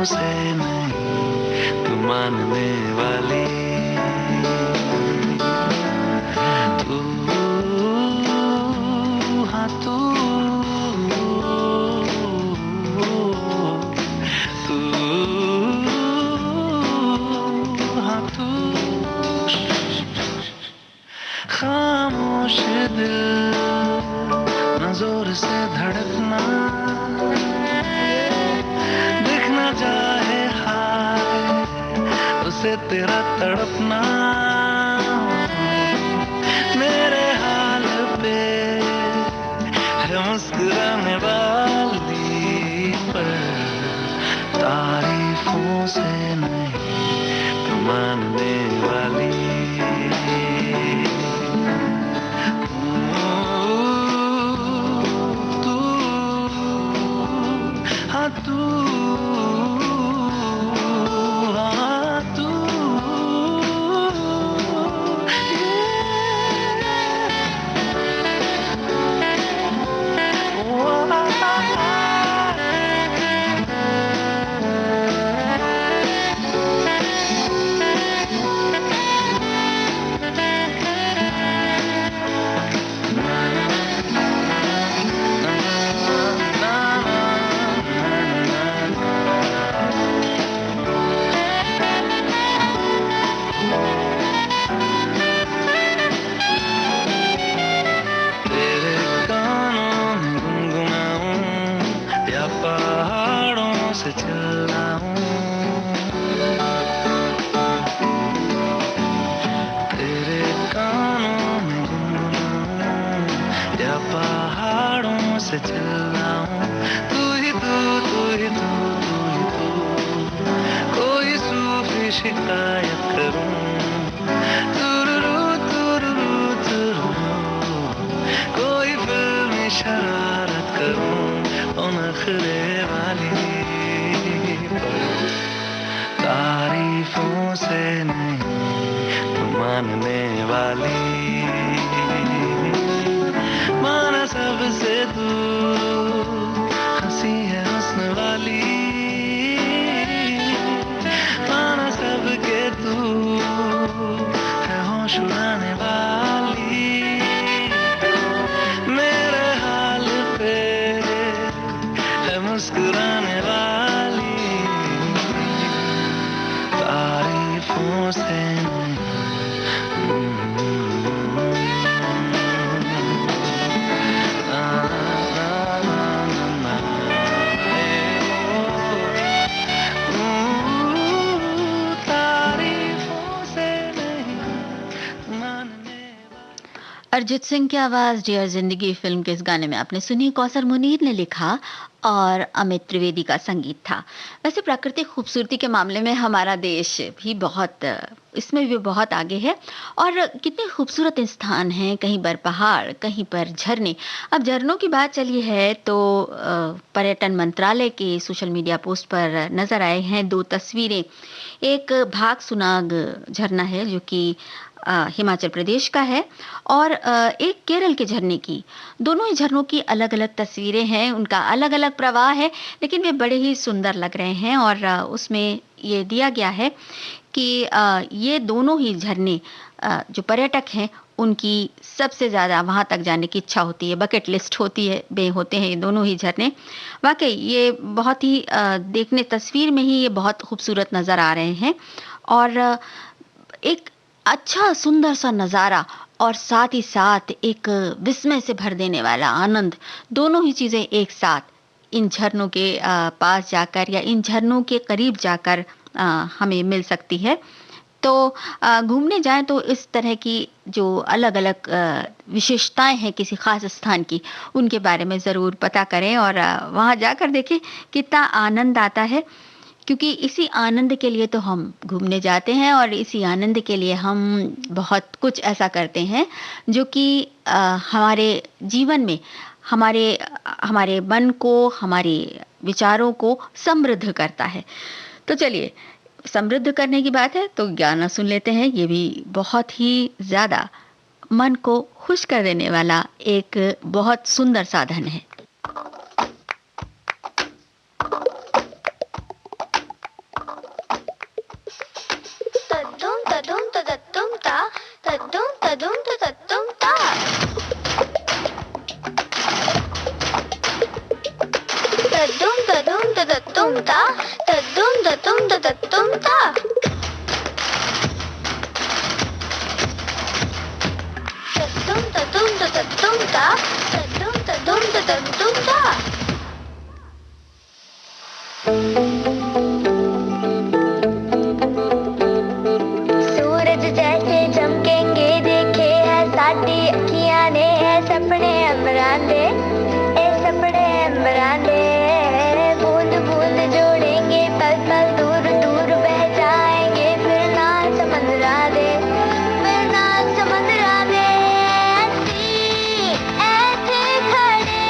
खामोशियों से नहीं तू मानने वाली तू हाँ तू हाँ तू खामोश दिल न जोर से धड़कना दिखना चाहे हाय उसे तेरा तड़पना मेरे हाल पे है मुस्कुराने वाली पर तारीफों से नहीं तू मानने वाली से चिल्लाऊं तू ही तू तू ही तू तू ही तू कोई सूफी शिकायत करूं तुरुरु तुरुरु तुरुरु कोई फिल्मी शरारत करूं ओ नखरे वाली तारीफों से नहीं तू मानने वाली माना सबसे दूर हंसी है हुस्न वाली माना सबके तू है होश उड़ाने वाली मेरे हाल पे है मुस्कुराने वाली तारीफों से अरिजीत सिंह की आवाज डियर जिंदगी फिल्म के इस गाने में आपने सुनी, कौसर मुनीर ने लिखा और अमित त्रिवेदी का संगीत था। वैसे प्राकृतिक खूबसूरती के मामले में हमारा देश भी बहुत इसमें भी बहुत आगे है और कितने खूबसूरत स्थान हैं, कहीं पर पहाड़, कहीं पर झरने। अब झरनों की बात चली है तो पर्यटन मंत्रालय के सोशल मीडिया पोस्ट पर नजर आए हैं 2 तस्वीरें। एक भाग सुनाग झरना है जो कि हिमाचल प्रदेश का है और एक केरल के झरने की। दोनों ही झरनों की अलग अलग तस्वीरें हैं, उनका अलग अलग प्रवाह है, लेकिन वे बड़े ही सुंदर लग रहे हैं। और उसमें ये दिया गया है कि ये दोनों ही झरने जो पर्यटक हैं उनकी सबसे ज़्यादा वहाँ तक जाने की इच्छा होती है, बकेट लिस्ट होती है, वे होते हैं ये दोनों ही झरने। वाकई ये बहुत ही देखने तस्वीर में ही ये बहुत खूबसूरत नज़र आ रहे हैं और एक अच्छा सुंदर सा नज़ारा और साथ ही साथ एक विस्मय से भर देने वाला आनंद, दोनों ही चीज़ें एक साथ इन झरनों के पास जाकर या इन झरनों के करीब जाकर हमें मिल सकती है। तो घूमने जाएं तो इस तरह की जो अलग अलग विशेषताएं हैं किसी खास स्थान की, उनके बारे में ज़रूर पता करें और वहाँ जाकर देखें कितना आनंद आता है, क्योंकि इसी आनंद के लिए तो हम घूमने जाते हैं और इसी आनंद के लिए हम बहुत कुछ ऐसा करते हैं जो कि हमारे जीवन में हमारे मन को, हमारे विचारों को समृद्ध करता है। तो चलिए, समृद्ध करने की बात है तो गाना सुन लेते हैं। ये भी बहुत ही ज़्यादा मन को खुश कर देने वाला एक बहुत सुंदर साधन है। तुम ता तदुम ततुम ततुम ता तदुम ततुम ततुम ता तदुम ततुम ततुम ता सूरज जैसे चमकेंगे देखे है साडी अखियां ने है सपने अमरां दे ए सपने अमरां दे बूंद बूंद जोड़ेंगे पल पल दूर दूर बह जाएंगे फिर ना समंदरा दे फिर ना समंदरा दे ऐसे ऐसे खड़े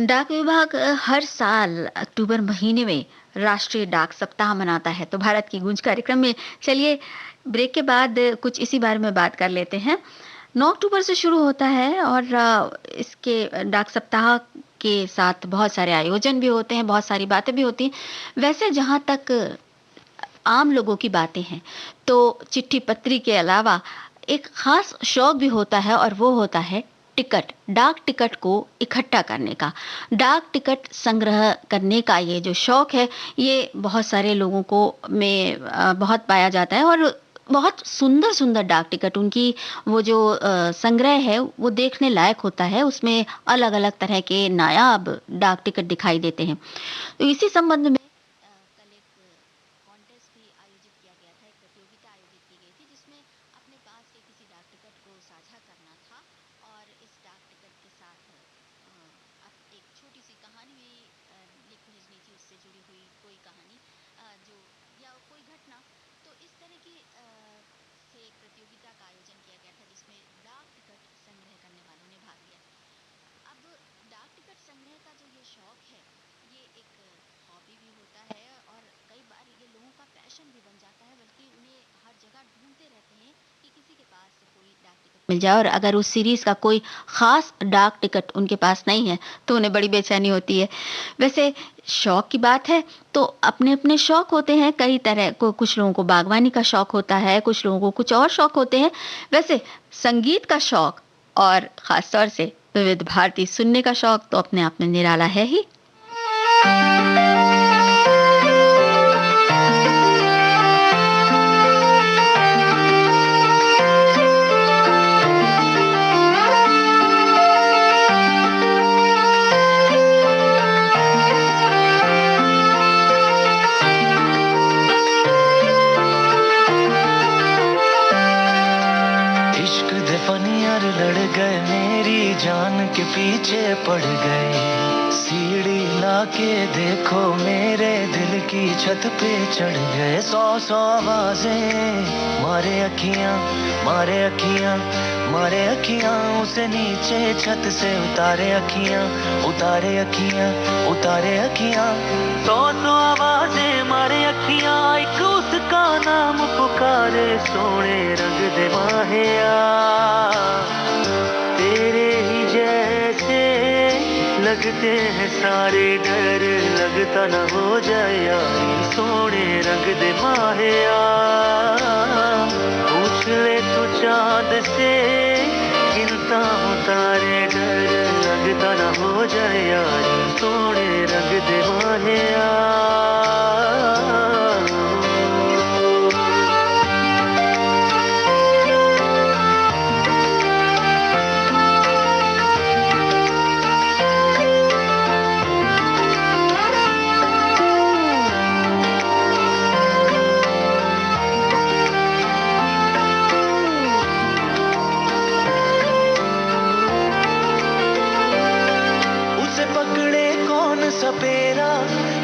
डाक विभाग हर साल अक्टूबर महीने में राष्ट्रीय डाक सप्ताह मनाता है। तो भारत की गूंज कार्यक्रम में चलिए ब्रेक के बाद कुछ इसी बारे में बात कर लेते हैं। 9 अक्टूबर से शुरू होता है और इसके डाक सप्ताह के साथ बहुत सारे आयोजन भी होते हैं, बहुत सारी बातें भी होती हैं। वैसे जहाँ तक आम लोगों की बातें हैं, तो चिट्ठी पत्री के अलावा एक खास शौक भी होता है और वो होता है टिकट, डाक टिकट को इकट्ठा करने का। डाक टिकट संग्रह करने का ये जो शौक है, ये बहुत सारे लोगों को में बहुत पाया जाता है और बहुत सुंदर-सुंदर डाक टिकट उनकी वो जो संग्रह है वो देखने लायक होता है। उसमें अलग-अलग तरह के नायाब डाक टिकट दिखाई देते हैं। तो इसी संबंध में कल एक कॉन्टेस्ट भी आयोजित किया गया था, एक प्रतियोगिता आयोजित की गई थी जिसमें अपने पास के किसी डाक टिकट को साझा करना था और इस डाक टिकट के साथ अब एक छोटी सी कहानी भी लिख भेजनी थी, उससे जुड़ी हुई कोई कहानी जो या कोई घटना। तो इस तरह की से एक प्रतियोगिता का आयोजन किया गया था जिसमें डाक टिकट संग्रह करने वालों ने भाग लिया। अब डाक टिकट संग्रह का जो ये शौक है, ये एक हॉबी भी होता है और कई बार ये लोगों का पैशन भी बन जाता है, बल्कि उन्हें हर जगह ढूंढते रहते हैं कि किसी के पास कोई डाक टिकट मिल जाए और अगर उस सीरीज का कोई खास डाक टिकट उनके पास नहीं है तो उन्हें बड़ी बेचैनी होती है। वैसे शौक की बात है तो अपने अपने शौक होते हैं कई तरह को। कुछ लोगों को बागवानी का शौक होता है, कुछ लोगों को कुछ और शौक होते हैं। वैसे संगीत का शौक और खास तौर से विविध भारती सुनने का शौक तो अपने आप में निराला है ही। इश्क दे फनियार लड़ गए, मेरी जान के पीछे पड़ गए। सीढ़ी लाके देखो मेरे दिल की छत पे चढ़ गए। सौ सौ आवाजें मारे अखियां, मारे अखियां, मारे अखियां उसे नीचे छत से उतारे अखियां, उतारे अखियां, उतारे अखियां। सौ सौ आवाजें मारे अखियां, एक उसका नाम पुकारे। सोने रंग दे माहिया तेरे ही जैसे लगते हैं सारे, डर लगता न हो जाए यारी। सोने रंग दे माहिया पूछ ले तू चांद से, गिनता हूँ तारे, डर लगता न हो जाए यारी। सोने रंग दे माहिया। सपेरा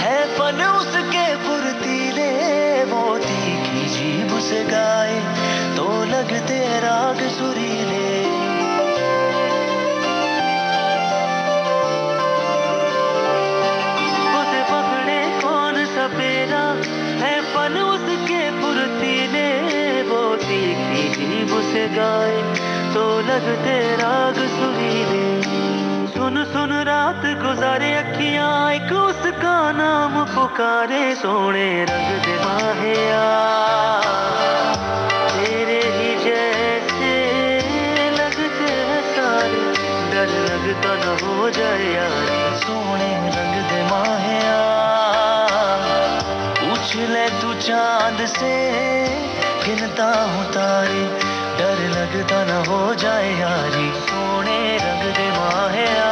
है फन उसके फुर्तीले, मोती की जीभ से गाए तो लगते राग सुरीले। उसे पकड़े कौन सपेरा है फन उसके फुर्तीले, मोती की जीभ से गाए तो लगते राग सुरीले। सुन सुन रात गुजारे अखियां, एक उसका नाम पुकारे। सोने रंग दे माहिया तेरे ही जैसे लगते हैं सारे, डर लगता न हो जाए यारी। सोने रंग दे माहिया पूछ ले तू चांद से, गिनता हूँ तारे, डर लगता न हो जाए यारी। सोने रंग दे माहिया।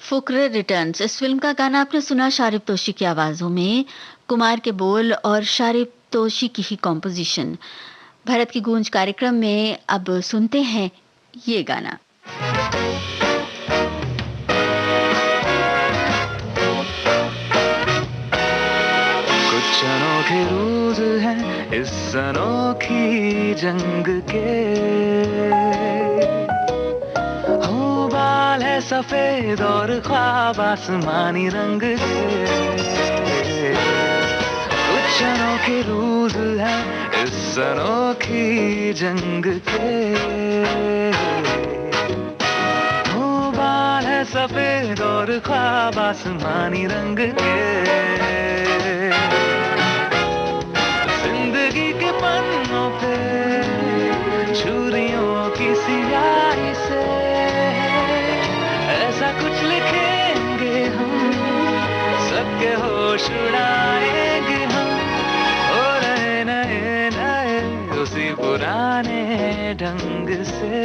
फुकरे रिटर्न्स, इस फिल्म का गाना आपने सुना शारिब तोशी की आवाजों में, कुमार के बोल और शारिब तोशी की ही कॉम्पोजिशन। भारत की गूंज कार्यक्रम में अब सुनते हैं ये गाना। कुछ अनोखे रोज हैं इस अनोखी जंग के, सफेद और ख्वाब आसमानी रंग के, कुछ अनोखे रूज है इस अनोखी जंग के। हो बाल है सफेद और ख्वाब आसमानी रंग के, जिंदगी के पन्नों पे छुरियों की सियाही से ऐसा कुछ लिखेंगे हम, सबके होश उड़ाएंगे हम, हो रहे नए नए उसी पुराने ढंग से।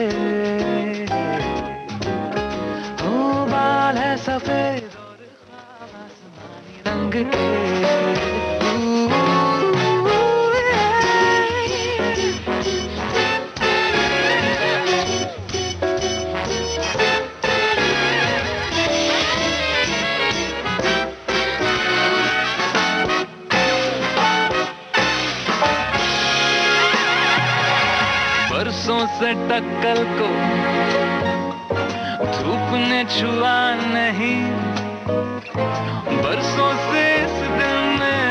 हो बाल है सफेद और ख्वाब आसमानी रंग के। बरसों से टक्कर को धूप ने छुआ नहीं, बरसों से इस दिल में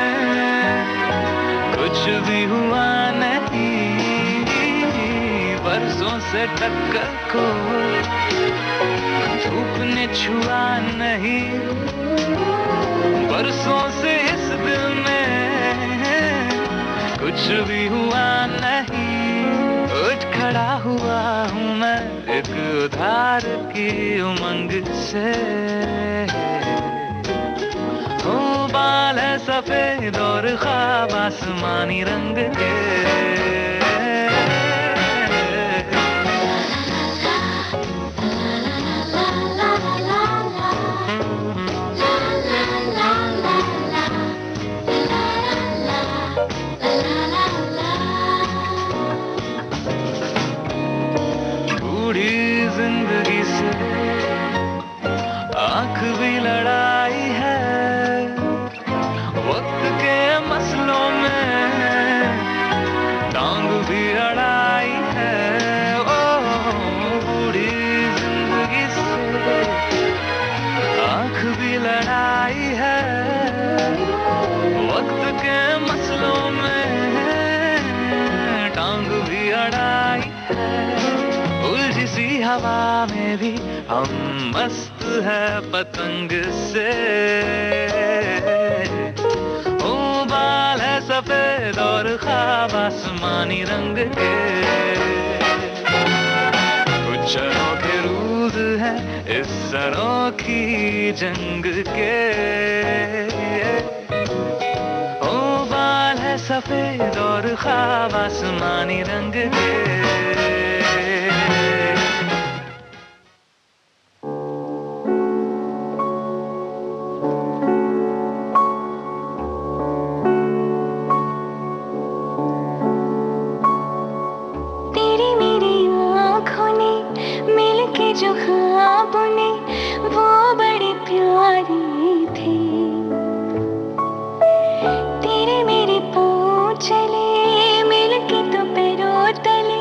कुछ भी हुआ नहीं। बरसों से टक्कर को धूप ने छुआ नहीं, बरसों से इस दिल में कुछ भी हुआ नहीं। उठ खड़ा हुआ हूँ मैं एक उधार की उमंग से। हो बाल है सफेद और ख्वाब आसमानी रंग के। जिंदगी से आंख भी लड़ाई है, वक्त के मसलों में टांग भी अड़ाई है। ओ बूढ़ी जिंदगी से आंख भी लड़ाई है, वक्त के मसलों में टांग भी अड़ाई है। उलझी सी हवा में भी हम मस्त है पतंग से। ओ बाल है सफेद और ख्वाब आसमानी रंग के, कुछ अनोखे रूज है इस अनोखी जंग के। ओ बाल है सफेद और ख्वाब आसमानी रंग के। जो ख्वाब ने वो बड़े प्यारे थे, तेरे मेरे पाँव चले मिलके तो पैरों तले,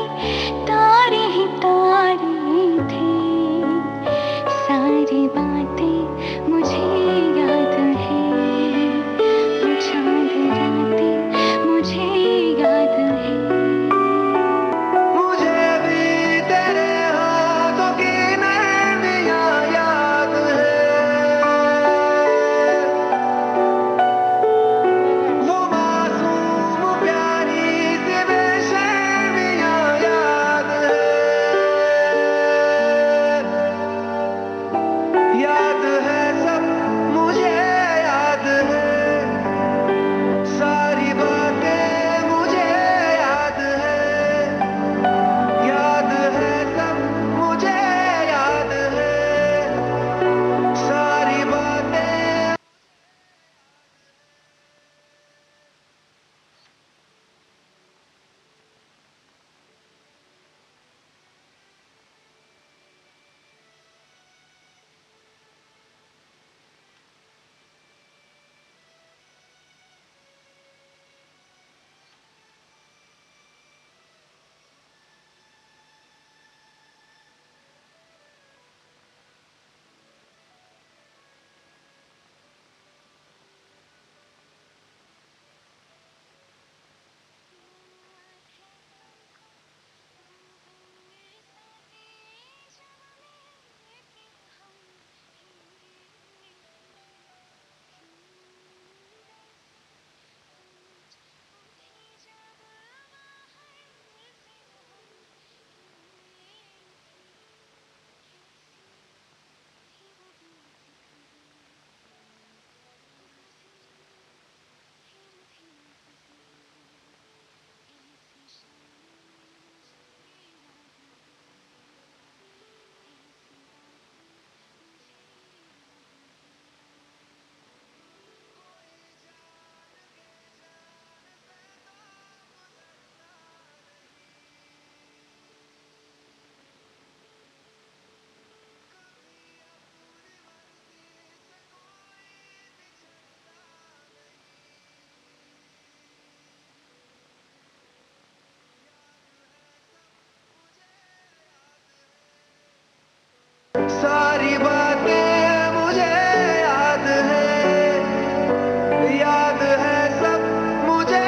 याद है सब मुझे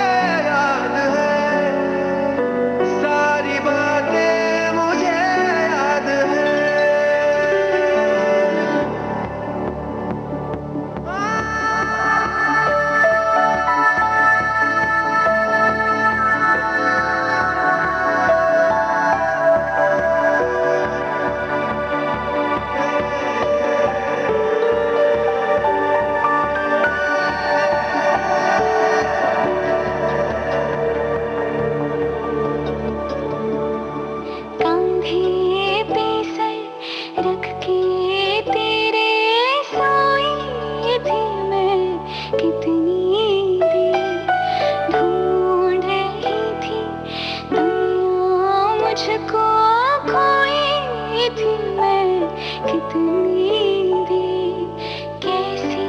याद है सारी बातें मुझे याद है कंधे पे सर रख के तेरे सोई थी मैं कितनी देर ढूंढ रही थी दुनिया मुझको खोई थी मैं कितनी देर कैसी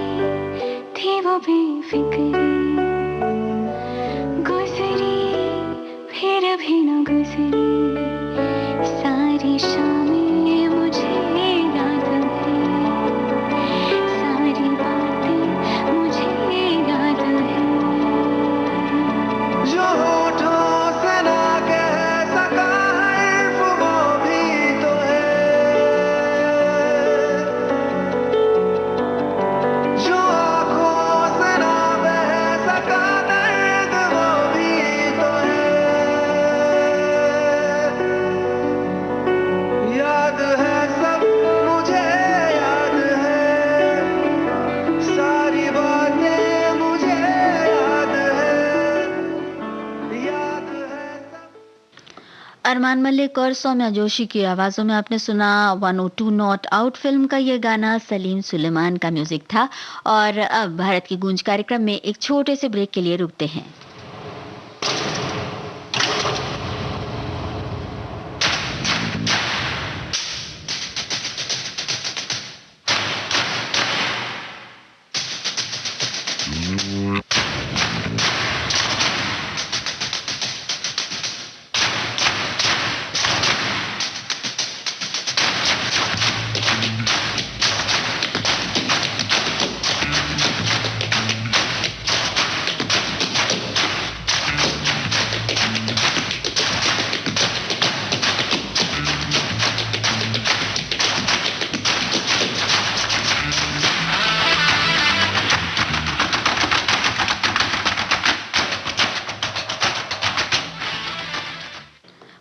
थी वो बेफिक्री गुजरी फिर भी न गुजरी सारी शामें मुझे याद है सारी बातें मुझे याद है जो होठों से ना कह सका हर्फ वो भी तो है जो आँखों से ना बह सका दर्द वो भी तो है याद है सब मुझे याद है सारी बातें मुझे याद है सब अरमान मलिक और सौम्या जोशी की आवाजों में आपने सुना 102 नॉट आउट फिल्म का ये गाना सलीम सुलेमान का म्यूजिक था। और अब भारत की गूंज कार्यक्रम में एक छोटे से ब्रेक के लिए रुकते हैं।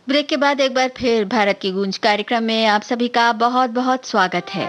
ब्रेक के बाद एक बार फिर भारत की गूंज कार्यक्रम में आप सभी का बहुत बहुत स्वागत है।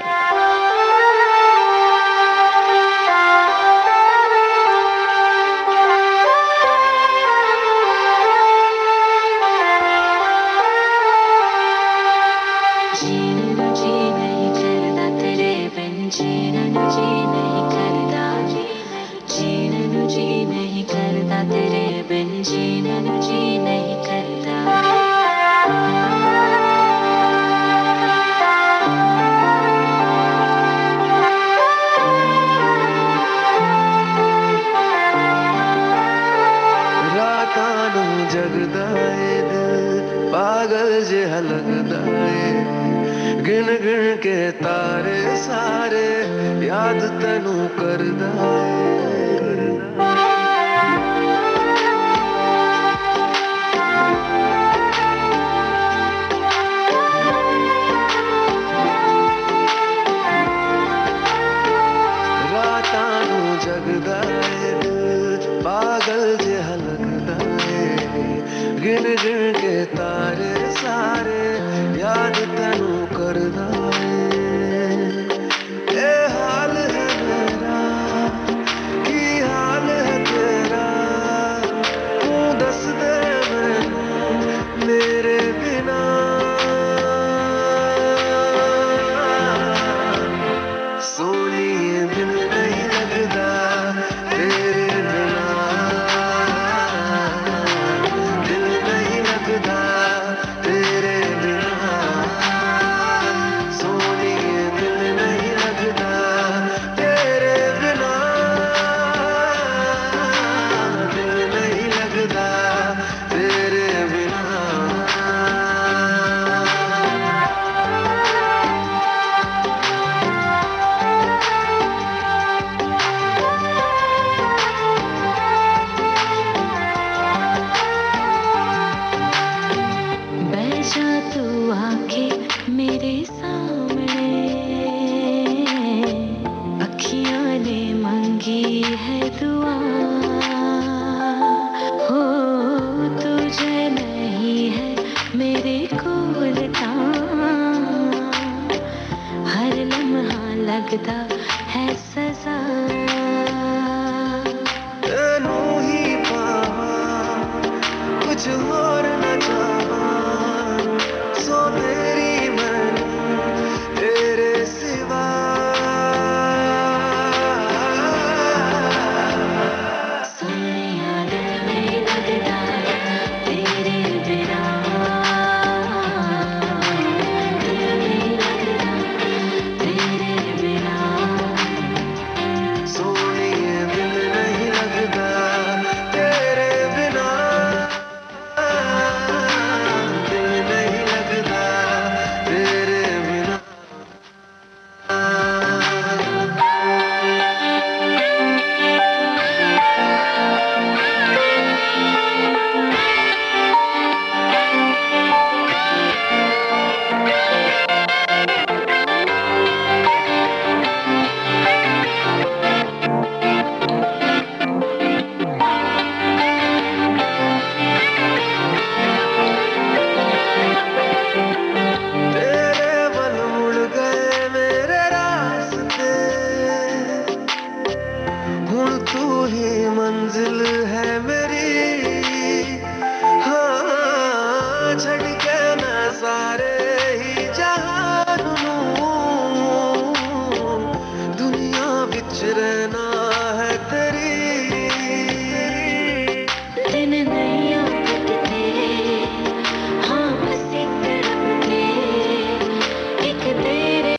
जगदा ए दिल पागल जिहा लगदा ए गिन गिन के तारे सारे याद तैनू करदा रातां नू जगदा ए दिल पागल जिहा लगदा गिन गिन के तारे सारे याद तैनू करदा ए हाल है मेरा की हाल है तेरा तू दस दे मैनू मेरे बिना सोनिए दिल नहीं लगदा तेरे बिना तेरे बिना हुआ हो, तुझे नहीं है मेरे कोलता, हर लम्हा लगता है सजा। तेनू ही पावा कुछ और न चाहा, सो तेरी मन तेरे सिवा। सोनिया दिल नहीं लगता तेरे बिना, दिल नहीं लगता तेरे बिना। सोनिए दिल नहीं लगता तेरे बिना, दिल नहीं लगता तेरे बिना। तेरे बल मुड़ गए मेरे रास्ते, हुण तू ही मंजिल है मेरी। हाँ छड़ के मैं सारे ही जहान नूं, दुनिया विच रहना है तेरी। दिन नहीं कटते हाँ बस एक तरफ के, एक तेरे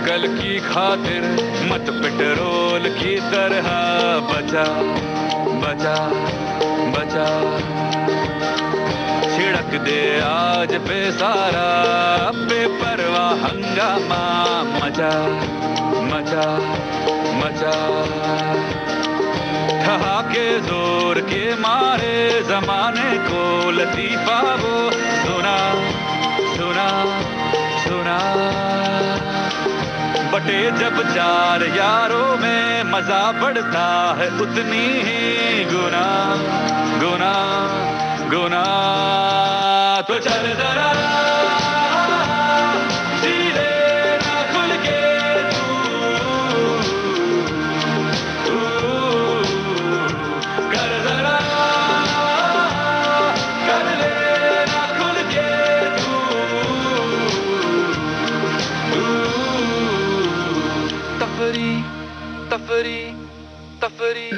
कल की खातिर मत पेट्रोल की तरह बचा बचा बचा छिड़क दे आज पे सारा बेपरवाह हंगामा मचा मचा मचा ठहाके जोर के मारे जमाने को लतीफा वो सुना सुना सुना बटे जब चार यारों में मजा बढ़ता है उतनी ही गुना गुना गुना तो चल जरा जी लेना खुल के तू कर जरा कर लेना खुल के तू तफरी तफरी तफरी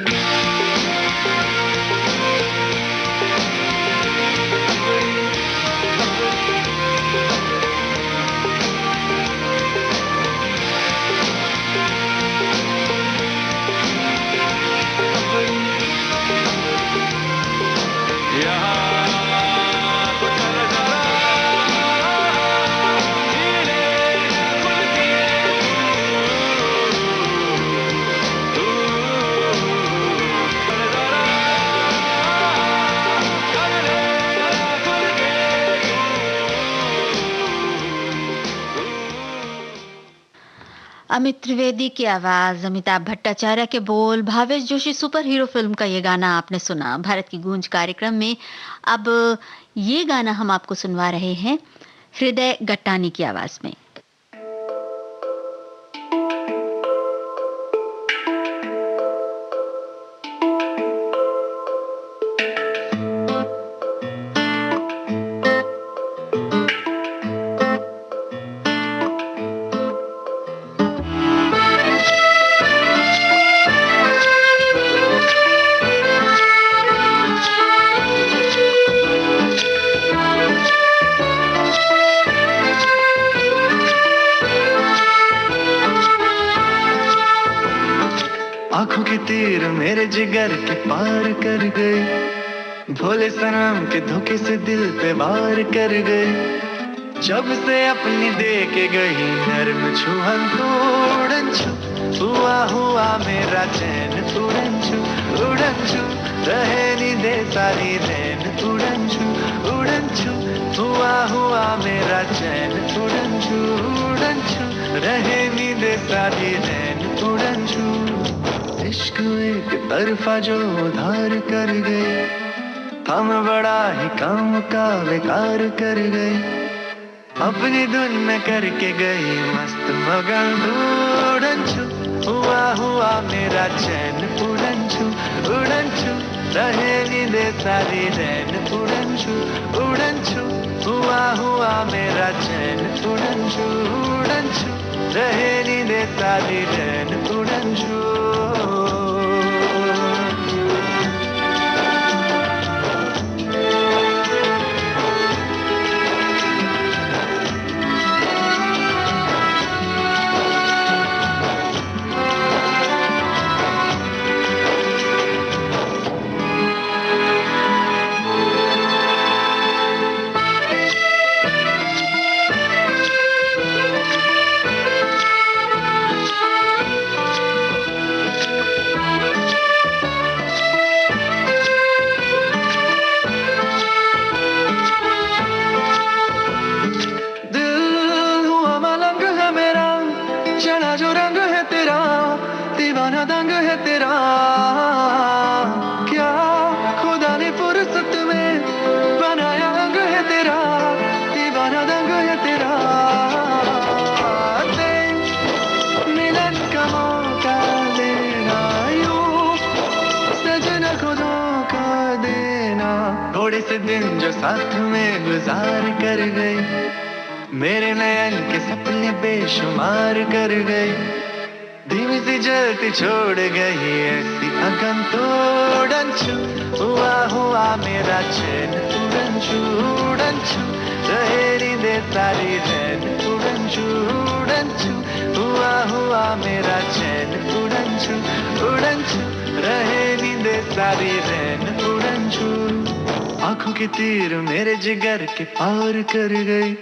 अमित त्रिवेदी की आवाज, अमिताभ भट्टाचार्य के बोल, Bhavesh Joshi super hero film का ये गाना आपने सुना भारत की गूंज कार्यक्रम में। अब ये गाना हम आपको सुनवा रहे हैं हृदय गट्टानी की आवाज में। आंखों के तीर मेरे जिगर के पार कर गए, भोले सनम के धोखे से दिल पे वार कर गए। जब से अपनी दे के गई नर्म छुअन उड़न छू, हुआ हुआ मेरा चैन उड़न छू रहे नी दे सारी रैन उड़न छू हुआ हुआ मेरा चैन उड़न छू रहे नी दे सारी रैन उड़न छू। इश्क एक तरफा जो उधार कर गए, हम बड़ा ही काम का बेकार कर गए। अपनी धुन में करके गई मस्त मगन उड़न छू, हुआ हुआ मेरा चैन उड़न छू रहे नींदे सारी रैन उड़न छू हुआ हुआ मेरा चैन उड़न छू रहे नींदे सारी रैन उड़न छू। दिन जो साथ में गुजार कर गए, मेरे नयन के सपने बेशुमार कर गए। धीमी सी जलती छोड़ गई ऐसी अगन तोड़न छू, हुआ हुआ मेरा चैन उड़न छू रहे नींदे सारी रैन उड़न छू हुआ हुआ मेरा चैन उड़न छू रहे नींदे सारी रैन उड़न छू आंखों के तीर मेरे जिगर के पार कर गई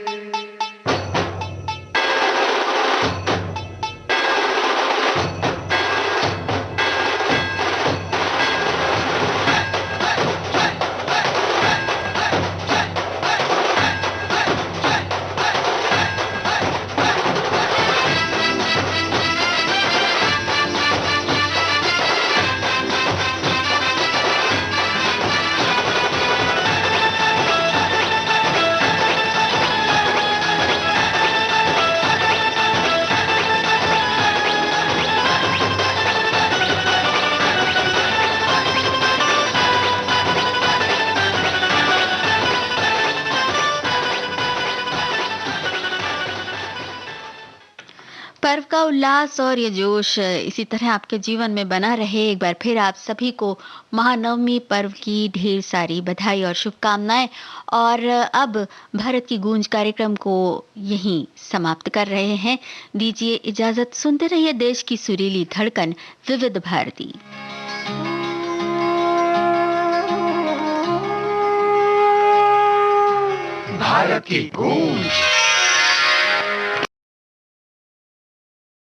पर्व का उल्लास और ये जोश इसी तरह आपके जीवन में बना रहे। एक बार फिर आप सभी को महानवमी पर्व की ढेर सारी बधाई और शुभकामनाएं। और अब भारत की गूंज कार्यक्रम को यहीं समाप्त कर रहे हैं। दीजिए इजाजत, सुनते रहिए देश की सुरीली धड़कन विविध भारती। भारत की गूंज।